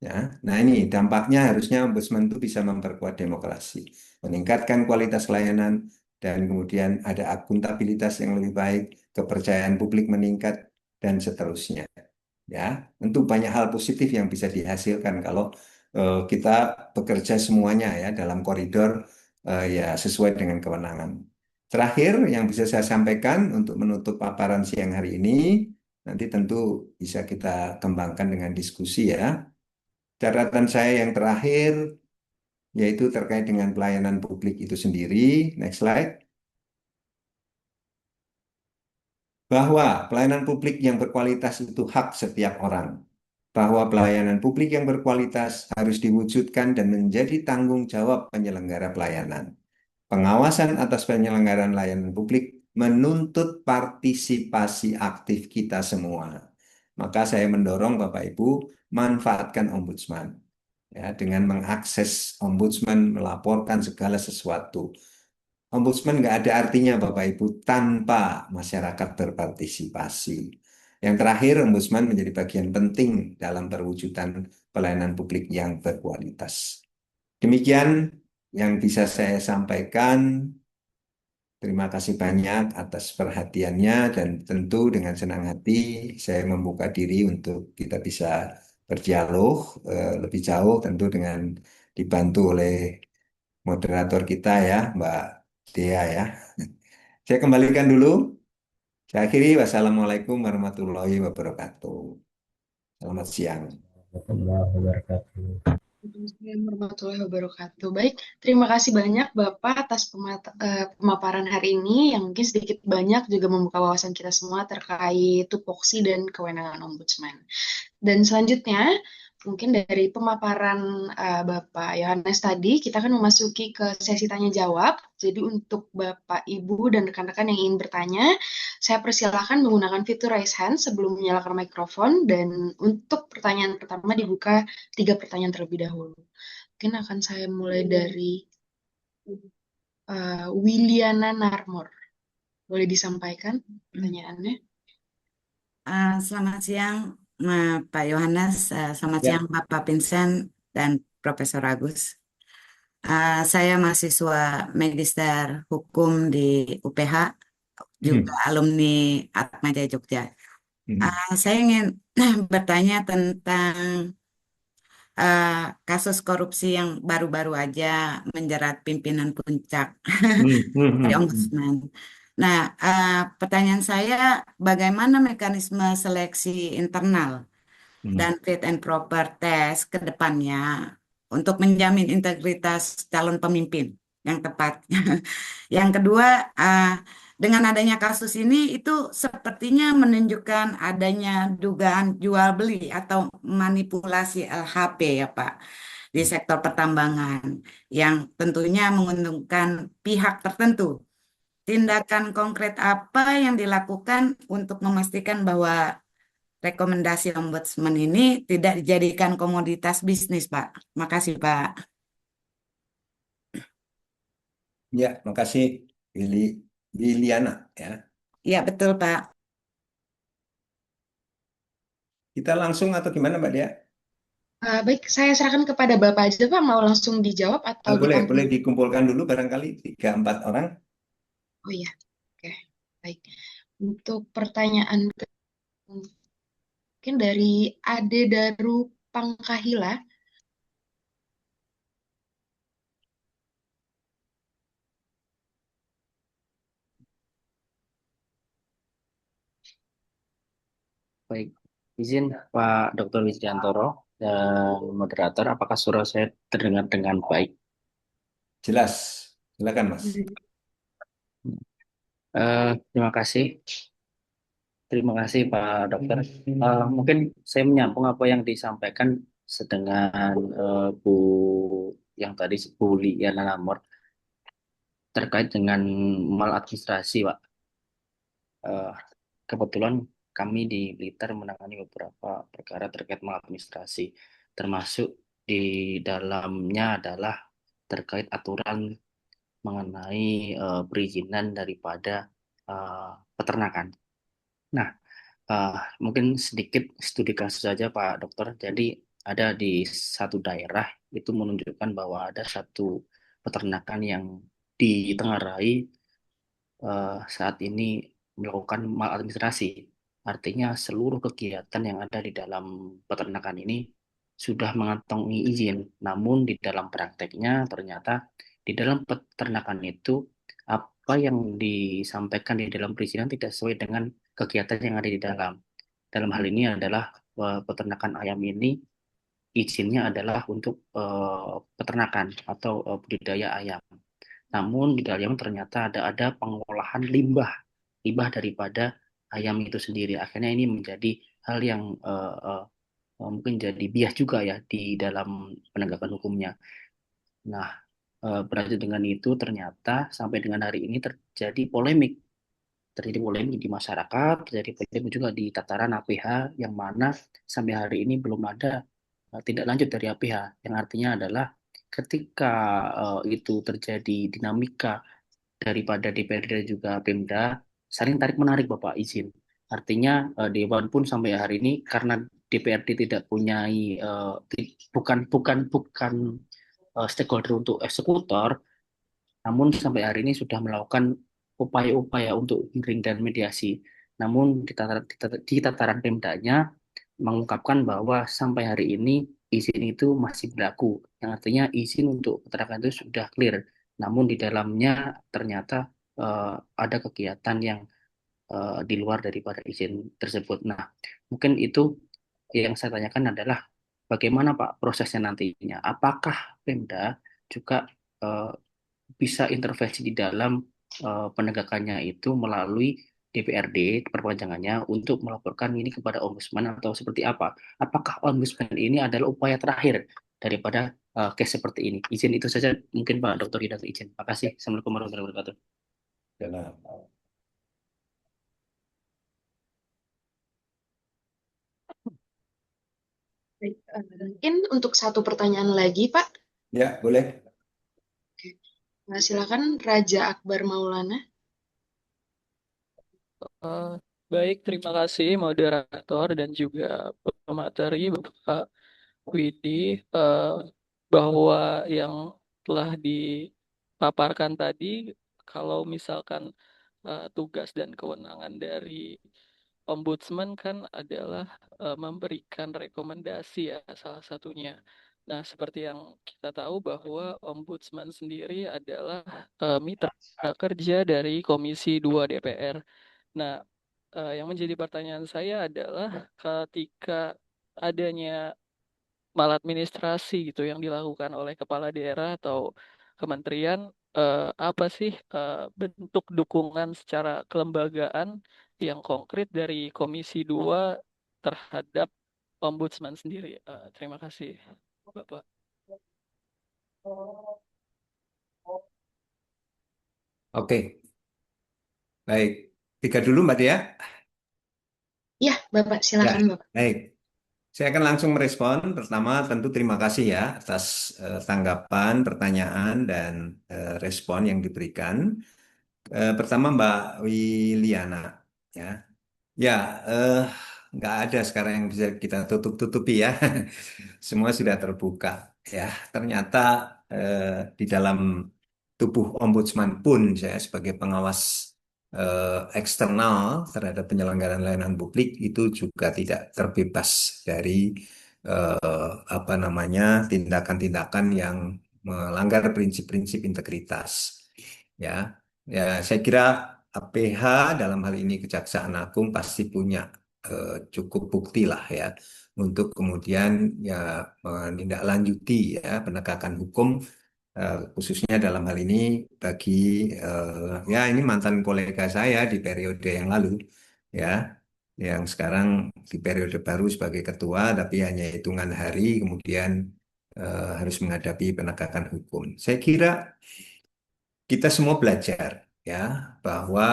Ya, nah ini dampaknya harusnya ombudsman itu bisa memperkuat demokrasi, meningkatkan kualitas layanan, dan kemudian ada akuntabilitas yang lebih baik, kepercayaan publik meningkat, dan seterusnya. Ya, tentu banyak hal positif yang bisa dihasilkan kalau kita bekerja semuanya ya dalam koridor ya sesuai dengan kewenangan. Terakhir yang bisa saya sampaikan untuk menutup paparan siang hari ini, nanti tentu bisa kita kembangkan dengan diskusi ya. Catatan saya yang terakhir yaitu terkait dengan pelayanan publik itu sendiri. Next slide. Bahwa pelayanan publik yang berkualitas itu hak setiap orang. Bahwa pelayanan publik yang berkualitas harus diwujudkan dan menjadi tanggung jawab penyelenggara pelayanan. Pengawasan atas penyelenggaraan layanan publik menuntut partisipasi aktif kita semua. Maka saya mendorong Bapak Ibu manfaatkan ombudsman ya dengan mengakses ombudsman melaporkan segala sesuatu. Ombudsman nggak ada artinya Bapak Ibu tanpa masyarakat berpartisipasi. Yang terakhir, ombudsman menjadi bagian penting dalam perwujudan pelayanan publik yang berkualitas. Demikian yang bisa saya sampaikan. Terima kasih banyak atas perhatiannya dan tentu dengan senang hati saya membuka diri untuk kita bisa berdialog lebih jauh tentu dengan dibantu oleh moderator kita ya, Mbak Dea ya. Saya kembalikan dulu. Saya akhiri. Wassalamualaikum warahmatullahi wabarakatuh. Selamat siang. Warahmatullahi wabarakatuh. Assalamualaikum warahmatullahi wabarakatuh. Baik, terima kasih banyak Bapak atas pemaparan hari ini yang mungkin sedikit banyak juga membuka wawasan kita semua terkait tupoksi dan kewenangan ombudsman. Dan selanjutnya, mungkin dari pemaparan Bapak Yohanes tadi, kita akan memasuki ke sesi tanya jawab. Jadi untuk Bapak, Ibu, dan rekan-rekan yang ingin bertanya, saya persilahkan menggunakan fitur raise hand sebelum menyalakan mikrofon. Dan untuk pertanyaan pertama dibuka 3 pertanyaan terlebih dahulu. Mungkin akan saya mulai dari Wiliana Narmor. Boleh disampaikan pertanyaannya? Selamat siang, Pak Yohanes. Selamat Ya. siang, Bapak Vincent dan Profesor Agus. Saya mahasiswa Magister Hukum di UPH, juga alumni Atmajaya Jogja. Saya ingin bertanya tentang kasus korupsi yang baru-baru aja menjerat pimpinan puncak dari Ombudsman. Nah, pertanyaan saya, bagaimana mekanisme seleksi internal dan fit and proper test ke depannya untuk menjamin integritas calon pemimpin yang tepat. Yang kedua, dengan adanya kasus ini itu sepertinya menunjukkan adanya dugaan jual beli atau manipulasi LHP ya Pak di sektor pertambangan yang tentunya menguntungkan pihak tertentu. Tindakan konkret apa yang dilakukan untuk memastikan bahwa rekomendasi Ombudsman ini tidak dijadikan komoditas bisnis, Pak? Makasih, Pak. Ya, makasih Willy, Liliana ya. Ya, betul, Pak. Kita langsung atau gimana Mbak Dia? Baik, saya serahkan kepada Bapak aja, Pak. Mau langsung dijawab atau Boleh ditampung? dikumpulkan dulu barangkali 3-4 orang. Oh iya, oke. Baik. Untuk pertanyaan mungkin dari Ade Daru Pangkahila. Baik, izin Pak Dr. Wisdiantoro dan moderator, apakah suara saya terdengar dengan baik? Jelas. Silakan Mas. Terima kasih. Terima kasih Pak Dokter. Mungkin saya menyambung apa yang disampaikan dengan Bu yang tadi Bu Liana Namor terkait dengan maladministrasi, Pak. Eh, Kebetulan kami di Blitar menangani beberapa perkara terkait maladministrasi, termasuk di dalamnya adalah terkait aturan mengenai perizinan daripada peternakan. Nah, eh, mungkin sedikit studi kasus saja Pak Dokter. Jadi ada di satu daerah itu menunjukkan bahwa ada satu peternakan yang ditengarai saat ini melakukan maladministrasi. Artinya seluruh kegiatan yang ada di dalam peternakan ini sudah mengantongi izin. Namun di dalam prakteknya ternyata di dalam peternakan itu apa yang disampaikan di dalam perizinan tidak sesuai dengan kegiatan yang ada di dalam. Dalam hal ini adalah peternakan ayam ini izinnya adalah untuk peternakan atau budidaya ayam. Namun di dalam ternyata ada pengolahan limbah daripada ayam itu sendiri. Akhirnya ini menjadi hal yang mungkin jadi bias juga ya di dalam penegakan hukumnya. Nah, berlanjut dengan itu ternyata sampai dengan hari ini terjadi polemik di masyarakat, terjadi polemik juga di tataran APH yang mana sampai hari ini belum ada tindak lanjut dari APH, yang artinya adalah ketika itu terjadi dinamika daripada DPRD dan juga Pemda saling tarik menarik Bapak izin. Artinya Dewan pun sampai hari ini karena DPRD tidak punya bukan stakeholder untuk eksekutor, namun sampai hari ini sudah melakukan upaya-upaya untuk hearing dan mediasi. Namun di tataran Pemdanya mengungkapkan bahwa sampai hari ini izin itu masih berlaku, yang artinya izin untuk peternakan itu sudah clear. Namun di dalamnya ternyata ada kegiatan yang di luar daripada izin tersebut. Nah, mungkin itu yang saya tanyakan adalah bagaimana Pak prosesnya nantinya? Apakah Pemda juga eh, bisa intervensi di dalam penegakannya itu melalui DPRD perpanjangannya untuk melaporkan ini kepada Ombudsman atau seperti apa? Apakah Ombudsman ini adalah upaya terakhir daripada case seperti ini? Izin itu saja mungkin Pak Dr. Hidat izin. Terima kasih. Assalamualaikum warahmatullahi wabarakatuh. Jelas. Baik, mungkin untuk satu pertanyaan lagi, Pak. Ya, boleh. Oke. Nah, silakan Raja Akbar Maulana. Eh, Baik, terima kasih moderator dan juga pemateri Bapak Widi, eh, bahwa yang telah dipaparkan tadi, kalau misalkan tugas dan kewenangan dari Ombudsman kan adalah memberikan rekomendasi ya salah satunya. Nah, seperti yang kita tahu bahwa Ombudsman sendiri adalah mitra kerja dari Komisi 2 DPR. Nah, yang menjadi pertanyaan saya adalah ketika adanya maladministrasi gitu yang dilakukan oleh kepala daerah atau kementerian apa sih bentuk dukungan secara kelembagaan yang konkret dari Komisi 2 terhadap Ombudsman sendiri? Terima kasih, Bapak. Oke, baik. Tiga dulu Mbak Dia. Ya, Bapak, Ya, silakan Bapak. baik. Saya akan langsung merespon. Pertama, tentu terima kasih ya atas tanggapan, pertanyaan, dan respon yang diberikan. Pertama, Mbak Wiliana, ya, ya, eh, nggak ada sekarang yang bisa kita tutup-tutupi ya. Semua sudah terbuka. Ya, ternyata di dalam tubuh ombudsman pun saya sebagai pengawas eksternal terhadap penyelenggaraan layanan publik itu juga tidak terbebas dari apa namanya tindakan-tindakan yang melanggar prinsip-prinsip integritas. Ya, ya, saya kira APH dalam hal ini Kejaksaan Agung pasti punya cukup bukti lah ya untuk kemudian ya menindaklanjuti ya penegakan hukum khususnya dalam hal ini bagi ya ini mantan kolega saya di periode yang lalu ya yang sekarang di periode baru sebagai ketua tapi hanya hitungan hari kemudian harus menghadapi penegakan hukum. Saya kira kita semua belajar ya bahwa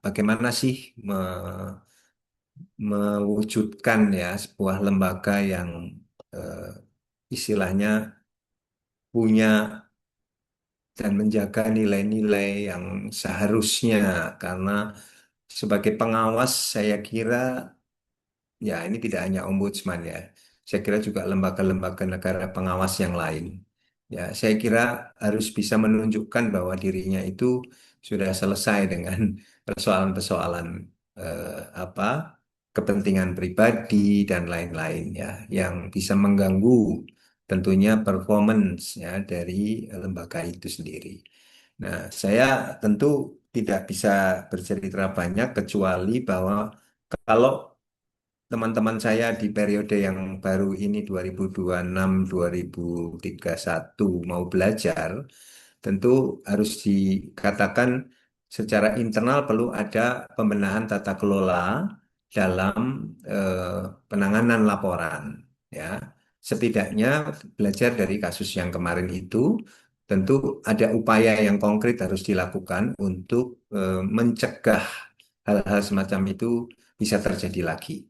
bagaimana sih mewujudkan ya sebuah lembaga yang eh, istilahnya punya dan menjaga nilai-nilai yang seharusnya karena sebagai pengawas saya kira ya ini tidak hanya ombudsman ya saya kira juga lembaga-lembaga negara pengawas yang lain ya saya kira harus bisa menunjukkan bahwa dirinya itu sudah selesai dengan persoalan-persoalan apa kepentingan pribadi dan lain-lain ya yang bisa mengganggu tentunya performance ya dari lembaga itu sendiri. Nah, saya tentu tidak bisa bercerita banyak kecuali bahwa kalau teman-teman saya di periode yang baru ini 2026-2031 mau belajar, tentu harus dikatakan secara internal perlu ada pembenahan tata kelola dalam penanganan laporan. Ya, setidaknya belajar dari kasus yang kemarin itu, tentu ada upaya yang konkret harus dilakukan untuk mencegah hal-hal semacam itu bisa terjadi lagi.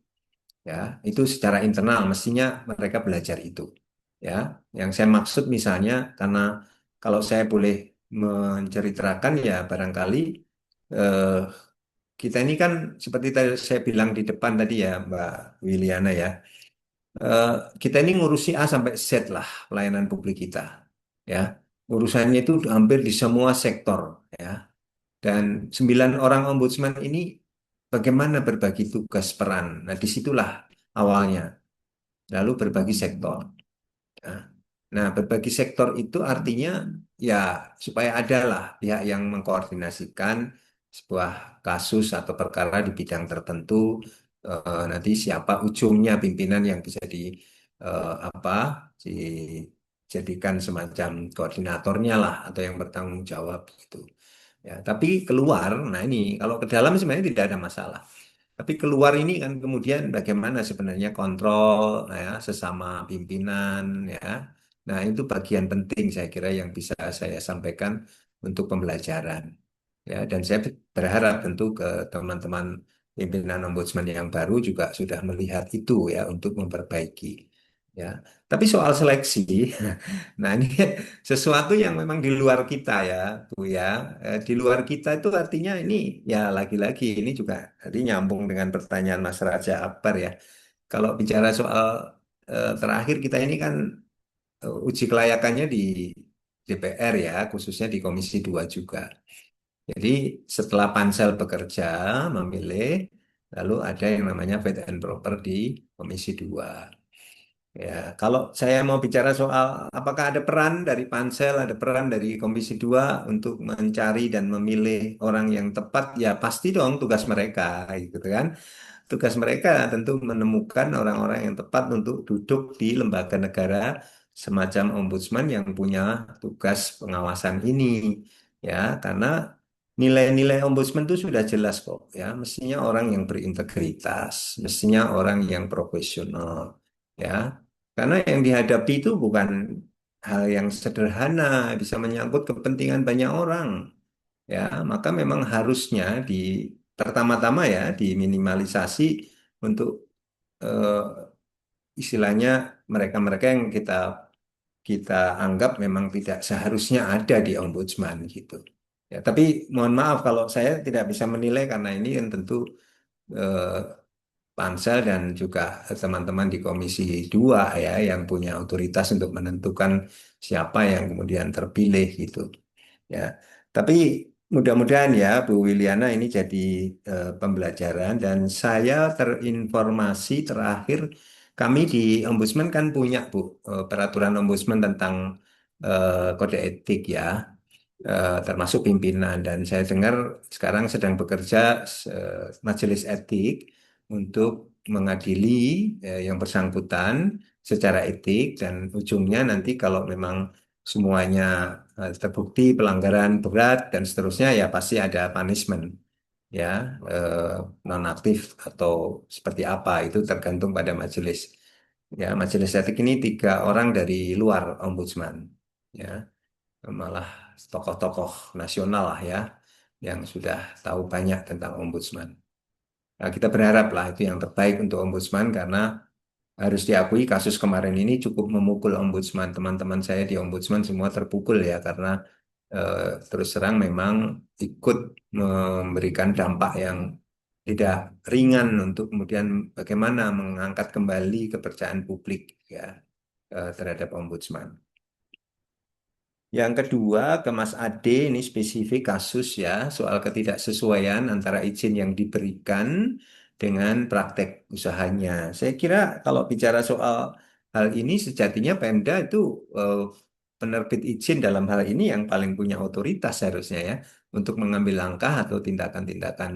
Ya, itu secara internal mestinya mereka belajar itu. Ya, yang saya maksud misalnya karena kalau saya boleh menceritakan ya barangkali eh, kita ini kan seperti tadi saya bilang di depan tadi ya Mbak Wiliana ya, eh, kita ini ngurusi A sampai Z lah pelayanan publik kita. Ya, urusannya itu hampir di semua sektor. Ya, dan 9 orang ombudsman ini bagaimana berbagi tugas peran. Nah, disitulah awalnya. Lalu berbagi sektor. Ya. Nah, berbagi sektor itu artinya ya supaya ada lah pihak yang mengkoordinasikan sebuah kasus atau perkara di bidang tertentu. Nanti siapa ujungnya pimpinan yang bisa di apa dijadikan semacam koordinatornya lah atau yang bertanggung jawab gitu. Ya, tapi keluar, nah ini kalau ke dalam sebenarnya tidak ada masalah. Tapi keluar ini kan kemudian bagaimana sebenarnya kontrol ya sesama pimpinan ya. Nah, itu bagian penting saya kira yang bisa saya sampaikan untuk pembelajaran. Ya, dan saya berharap tentu ke teman-teman pimpinan ombudsman yang baru juga sudah melihat itu ya untuk memperbaiki. Ya, tapi soal seleksi, nah ini sesuatu yang memang di luar kita ya, Bu ya. Di luar kita itu artinya ini ya lagi-lagi ini juga tadi nyambung dengan pertanyaan Mas Raja Akbar ya. Kalau bicara soal terakhir kita ini kan uji kelayakannya di DPR ya, khususnya di Komisi 2 juga. Jadi setelah pansel bekerja memilih, lalu ada yang namanya fit and proper di Komisi 2. Ya, kalau saya mau bicara soal apakah ada peran dari pansel, ada peran dari Komisi 2 untuk mencari dan memilih orang yang tepat, ya pasti dong tugas mereka, gitu kan. Tugas mereka tentu menemukan orang-orang yang tepat untuk duduk di lembaga negara semacam ombudsman yang punya tugas pengawasan ini. ya, karena nilai-nilai ombudsman itu sudah jelas kok, ya, mestinya orang yang berintegritas, mestinya orang yang profesional, ya, karena yang dihadapi itu bukan hal yang sederhana, bisa menyangkut kepentingan banyak orang, ya, maka memang harusnya pertama-tama ya diminimalisasi untuk eh, istilahnya mereka-mereka yang kita kita anggap memang tidak seharusnya ada di ombudsman gitu. Ya, tapi mohon maaf kalau saya tidak bisa menilai karena ini kan tentu eh, pansel dan juga teman-teman di Komisi 2 ya yang punya otoritas untuk menentukan siapa yang kemudian terpilih gitu. Ya, tapi mudah-mudahan ya Bu Wiliana ini jadi pembelajaran dan saya terinformasi terakhir kami di Ombudsman kan punya Bu peraturan Ombudsman tentang kode etik ya, termasuk pimpinan dan saya dengar sekarang sedang bekerja majelis etik untuk mengadili yang bersangkutan secara etik dan ujungnya nanti kalau memang semuanya terbukti pelanggaran berat dan seterusnya ya pasti ada punishment ya, eh, nonaktif atau seperti apa itu tergantung pada majelis. Ya, majelis etik ini 3 orang dari luar ombudsman. Ya, malah tokoh-tokoh nasional lah ya yang sudah tahu banyak tentang ombudsman. Nah, kita berharap lah itu yang terbaik untuk ombudsman karena harus diakui kasus kemarin ini cukup memukul ombudsman. Teman-teman saya di ombudsman semua terpukul ya karena terus terang memang ikut memberikan dampak yang tidak ringan untuk kemudian bagaimana mengangkat kembali kepercayaan publik ya terhadap ombudsman. Yang kedua ke Mas Ade ini spesifik kasus ya soal ketidaksesuaian antara izin yang diberikan dengan praktek usahanya. Saya kira kalau bicara soal hal ini sejatinya Pemda itu eh, penerbit izin dalam hal ini yang paling punya otoritas seharusnya ya untuk mengambil langkah atau tindakan-tindakan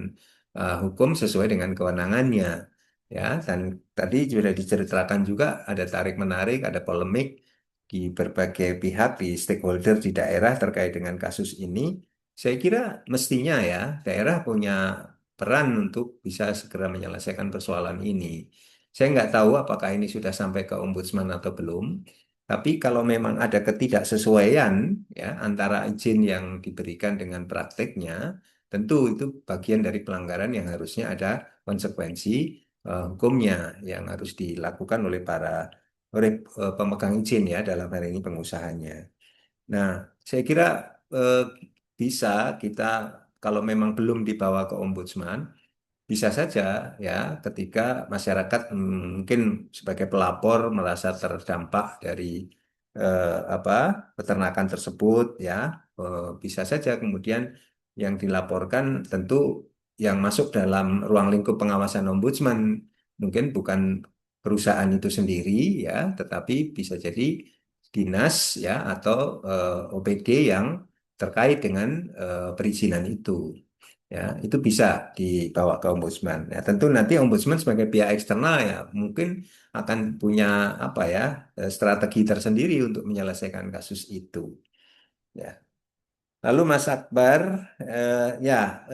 hukum sesuai dengan kewenangannya. Ya, dan tadi sudah diceritakan juga ada tarik menarik, ada polemik di berbagai pihak, di stakeholder di daerah terkait dengan kasus ini, saya kira mestinya ya daerah punya peran untuk bisa segera menyelesaikan persoalan ini. Saya nggak tahu apakah ini sudah sampai ke ombudsman atau belum, tapi kalau memang ada ketidaksesuaian ya antara izin yang diberikan dengan prakteknya, tentu itu bagian dari pelanggaran yang harusnya ada konsekuensi hukumnya yang harus dilakukan oleh pemegang izin ya dalam hal ini pengusahanya. Nah, saya kira eh, bisa kita kalau memang belum dibawa ke ombudsman, bisa saja ya ketika masyarakat mungkin sebagai pelapor merasa terdampak dari apa peternakan tersebut ya bisa saja kemudian yang dilaporkan tentu yang masuk dalam ruang lingkup pengawasan ombudsman mungkin bukan perusahaan itu sendiri ya tetapi bisa jadi dinas ya atau OPD yang terkait dengan perizinan itu. Ya, itu bisa dibawa ke ombudsman. Ya, tentu nanti ombudsman sebagai pihak eksternal ya mungkin akan punya apa ya strategi tersendiri untuk menyelesaikan kasus itu. Ya. Lalu Mas Akbar, ya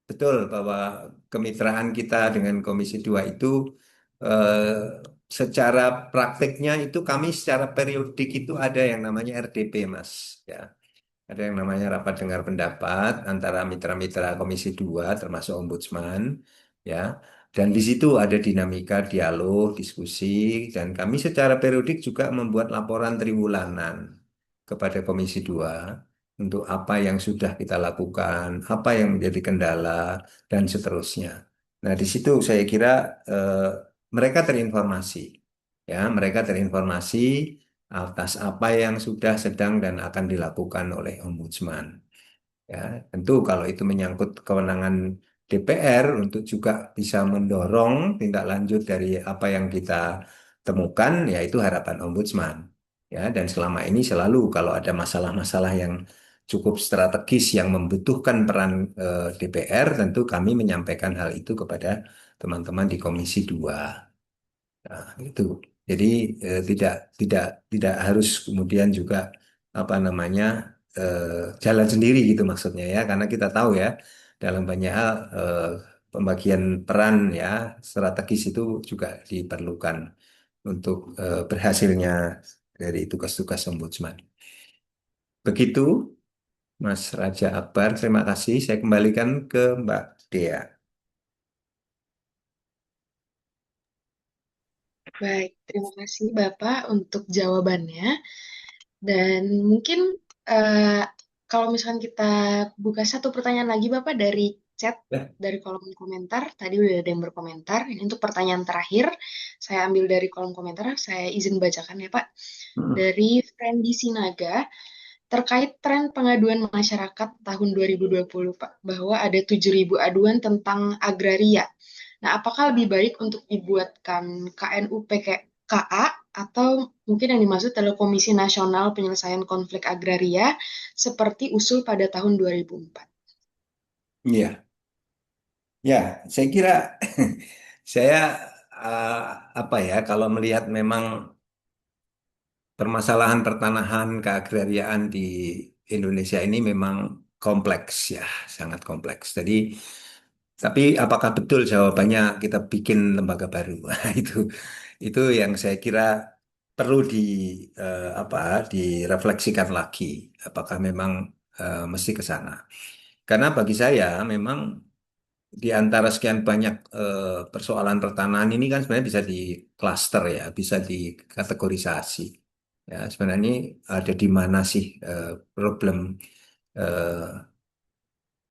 betul bahwa kemitraan kita dengan Komisi 2 itu secara prakteknya itu kami secara periodik itu ada yang namanya RDP, Mas. Ya. Ada yang namanya rapat dengar pendapat antara mitra-mitra Komisi 2 termasuk Ombudsman ya. Dan di situ ada dinamika dialog, diskusi dan kami secara periodik juga membuat laporan triwulanan kepada Komisi 2 untuk apa yang sudah kita lakukan, apa yang menjadi kendala dan seterusnya. Nah, di situ saya kira eh, mereka terinformasi ya, mereka terinformasi atas apa yang sudah sedang dan akan dilakukan oleh Ombudsman. Ya, tentu kalau itu menyangkut kewenangan DPR untuk juga bisa mendorong tindak lanjut dari apa yang kita temukan, yaitu harapan Ombudsman. Ya, dan selama ini selalu kalau ada masalah-masalah yang cukup strategis yang membutuhkan peran DPR, tentu kami menyampaikan hal itu kepada teman-teman di Komisi 2. Nah, itu. Jadi tidak tidak tidak harus kemudian juga apa namanya jalan sendiri gitu maksudnya ya, karena kita tahu ya dalam banyak hal pembagian peran ya strategis itu juga diperlukan untuk berhasilnya dari tugas-tugas ombudsman. Begitu, Mas Raja Akbar. Terima kasih. Saya kembalikan ke Mbak Dea. Baik, terima kasih Bapak untuk jawabannya. Dan mungkin eh, kalau misalkan kita buka satu pertanyaan lagi Bapak dari chat, Ya. dari kolom komentar, tadi udah ada yang berkomentar. Ini untuk pertanyaan terakhir, saya ambil dari kolom komentar, saya izin bacakan ya Pak. Dari Fendi Sinaga, terkait tren pengaduan masyarakat tahun 2020 Pak, bahwa ada 7.000 aduan tentang agraria. Nah, apakah lebih baik untuk dibuatkan KNUPKA atau mungkin yang dimaksud adalah Komisi Nasional Penyelesaian Konflik Agraria seperti usul pada tahun 2004? Iya, ya, saya kira saya apa ya kalau melihat memang permasalahan pertanahan keagrariaan di Indonesia ini memang kompleks ya, sangat kompleks. Jadi, tapi apakah betul jawabannya kita bikin lembaga baru? Nah, itu yang saya kira perlu apa direfleksikan lagi. Apakah memang mesti ke sana? Karena bagi saya memang di antara sekian banyak persoalan pertanahan ini kan sebenarnya bisa di klaster ya, bisa dikategorisasi. Ya, sebenarnya ini ada di mana sih problem eh,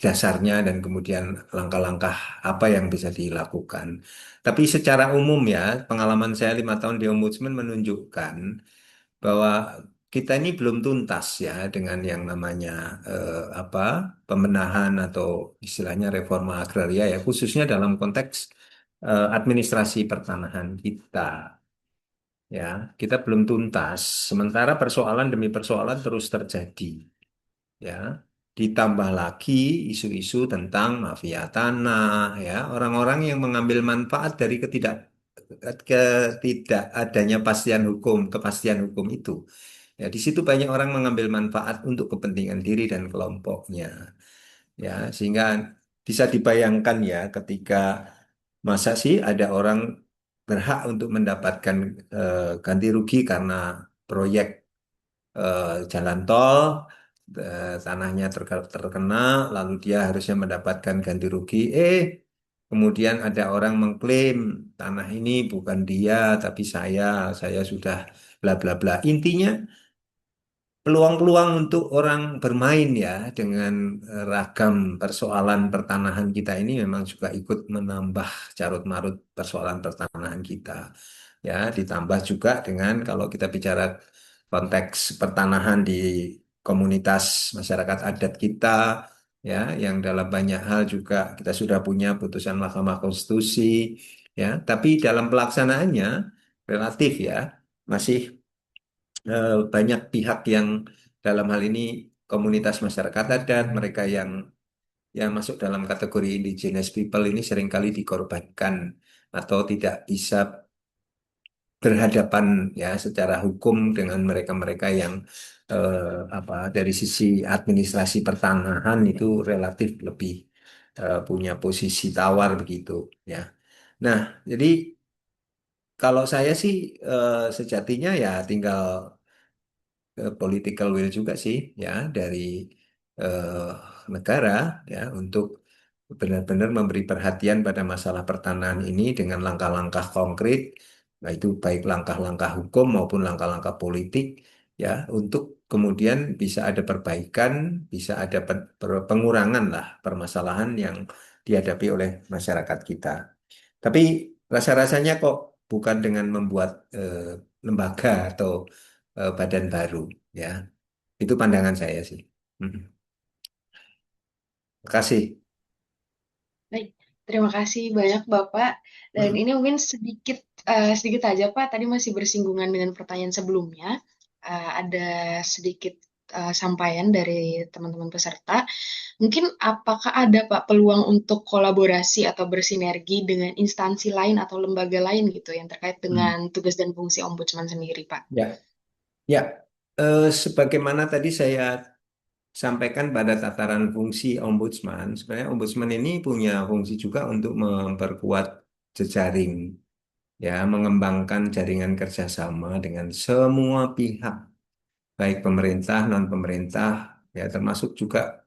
dasarnya dan kemudian langkah-langkah apa yang bisa dilakukan. Tapi secara umum ya, pengalaman saya 5 tahun di Ombudsman menunjukkan bahwa kita ini belum tuntas ya dengan yang namanya apa pembenahan atau istilahnya reforma agraria ya, khususnya dalam konteks administrasi pertanahan kita. Ya, kita belum tuntas. Sementara persoalan demi persoalan terus terjadi. Ya, ditambah lagi isu-isu tentang mafia tanah. Ya, orang-orang yang mengambil manfaat dari ketidakadanya kepastian hukum itu. Ya, di situ banyak orang mengambil manfaat untuk kepentingan diri dan kelompoknya. Ya, sehingga bisa dibayangkan ya ketika masa sih ada orang berhak untuk mendapatkan ganti rugi karena proyek jalan tol, tanahnya terkena, lalu dia harusnya mendapatkan ganti rugi. Kemudian ada orang mengklaim tanah ini bukan dia, tapi saya sudah bla bla bla. Intinya peluang-peluang untuk orang bermain ya dengan ragam persoalan pertanahan kita ini memang juga ikut menambah carut-marut persoalan pertanahan kita. Ya, ditambah juga dengan kalau kita bicara konteks pertanahan di komunitas masyarakat adat kita ya yang dalam banyak hal juga kita sudah punya putusan Mahkamah Konstitusi ya, tapi dalam pelaksanaannya relatif ya masih banyak pihak yang dalam hal ini komunitas masyarakat adat, mereka yang masuk dalam kategori indigenous people ini seringkali dikorbankan atau tidak bisa berhadapan ya secara hukum dengan mereka-mereka yang apa dari sisi administrasi pertanahan itu relatif lebih punya posisi tawar begitu ya. Nah, jadi kalau saya sih sejatinya ya tinggal political will juga sih ya dari eh, negara ya untuk benar-benar memberi perhatian pada masalah pertanahan ini dengan langkah-langkah konkret, nah itu baik langkah-langkah hukum maupun langkah-langkah politik ya untuk kemudian bisa ada perbaikan, bisa ada pengurangan lah permasalahan yang dihadapi oleh masyarakat kita. Tapi rasa-rasanya kok bukan dengan membuat lembaga atau badan baru ya. Itu pandangan saya sih. Mm. Terima kasih. Baik, terima kasih banyak Bapak. Dan Mm. ini mungkin sedikit aja Pak, tadi masih bersinggungan dengan pertanyaan sebelumnya. Ada sedikit sampaian dari teman-teman peserta. Mungkin apakah ada Pak peluang untuk kolaborasi atau bersinergi dengan instansi lain atau lembaga lain gitu yang terkait dengan tugas dan fungsi Ombudsman sendiri Pak? Ya, ya. Sebagaimana tadi saya sampaikan pada tataran fungsi ombudsman, sebenarnya ombudsman ini punya fungsi juga untuk memperkuat jejaring, ya, mengembangkan jaringan kerjasama dengan semua pihak, baik pemerintah, non-pemerintah, ya, termasuk juga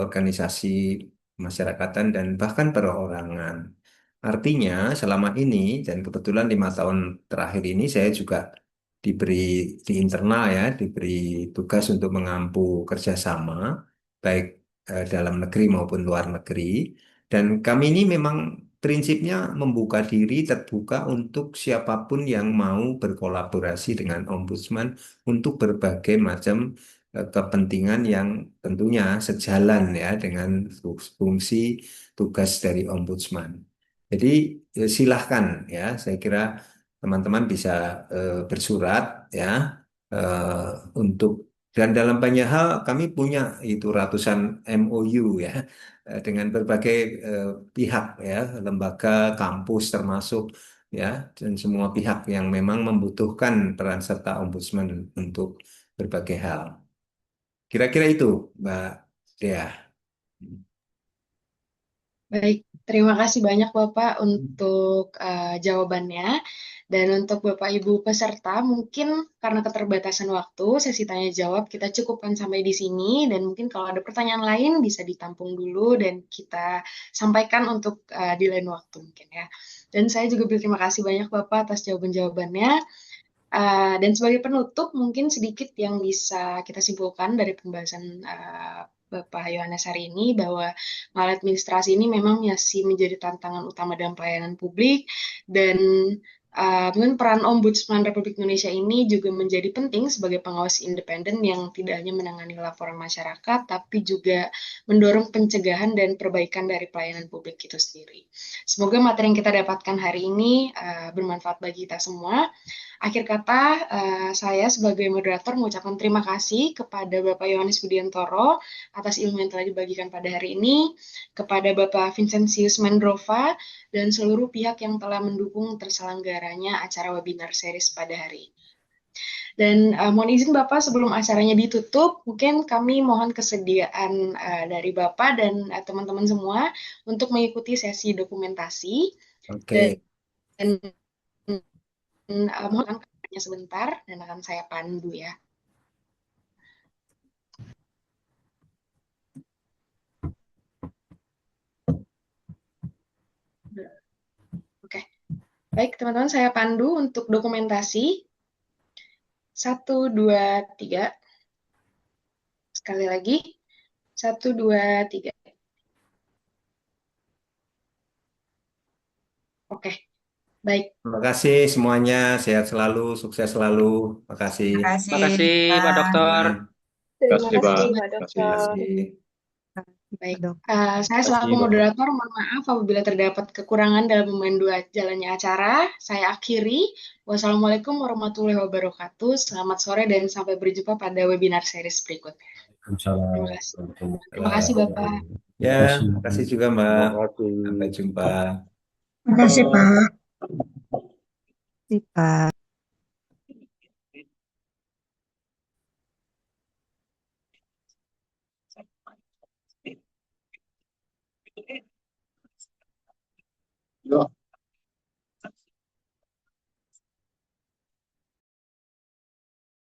organisasi masyarakatan dan bahkan perorangan. Artinya selama ini dan kebetulan 5 tahun terakhir ini saya juga diberi di internal, ya, diberi tugas untuk mengampu kerjasama baik dalam negeri maupun luar negeri. Dan kami ini memang prinsipnya membuka diri, terbuka untuk siapapun yang mau berkolaborasi dengan Ombudsman untuk berbagai macam kepentingan yang tentunya sejalan, ya, dengan fungsi tugas dari Ombudsman. Jadi silahkan, ya, saya kira teman-teman bisa bersurat, ya, eh, untuk, dan dalam banyak hal kami punya itu ratusan MOU, ya, dengan berbagai pihak, ya, lembaga, kampus termasuk, ya, dan semua pihak yang memang membutuhkan peran serta Ombudsman untuk berbagai hal. Kira-kira itu, Mbak Dea. Baik, terima kasih banyak Bapak untuk jawabannya. Dan untuk Bapak Ibu peserta, mungkin karena keterbatasan waktu, sesi tanya jawab kita cukupkan sampai di sini. Dan mungkin kalau ada pertanyaan lain bisa ditampung dulu dan kita sampaikan untuk di lain waktu mungkin, ya. Dan saya juga berterima kasih banyak Bapak atas jawaban-jawabannya. Dan sebagai penutup, mungkin sedikit yang bisa kita simpulkan dari pembahasan Bapak Yohanes hari ini, bahwa maladministrasi ini memang masih menjadi tantangan utama dalam pelayanan publik, dan mungkin peran Ombudsman Republik Indonesia ini juga menjadi penting sebagai pengawas independen yang tidak hanya menangani laporan masyarakat, tapi juga mendorong pencegahan dan perbaikan dari pelayanan publik itu sendiri. Semoga materi yang kita dapatkan hari ini bermanfaat bagi kita semua. Akhir kata, saya sebagai moderator mengucapkan terima kasih kepada Bapak Yohanes Budiantoro atas ilmu yang telah dibagikan pada hari ini, kepada Bapak Vincentius Mendrova, dan seluruh pihak yang telah mendukung terselenggaranya acara webinar series pada hari ini. Dan mohon izin Bapak, sebelum acaranya ditutup, mungkin kami mohon kesediaan dari Bapak dan teman-teman semua untuk mengikuti sesi dokumentasi. Oke. Dan mohon kameranya sebentar dan akan saya pandu, ya. Oke. Baik, teman-teman, saya pandu untuk dokumentasi. 1, 2, 3. Sekali lagi. 1, 2, 3. Oke. Baik. Terima kasih semuanya, sehat selalu, sukses selalu. Terima kasih. Terima kasih, Terima kasih Pak Dokter. Terima kasih, Pak. kasih, Terima Dokter. Terima kasih. Baik, Dok. saya selaku moderator mohon maaf apabila terdapat kekurangan dalam memandu jalannya acara. Saya akhiri. Wassalamualaikum warahmatullahi wabarakatuh. Selamat sore dan sampai berjumpa pada webinar series berikutnya. Terima kasih. Terima kasih, Bapak. Ya, terima kasih juga, Mbak. Sampai jumpa. Terima kasih, Pak. Terima kasih, Pak.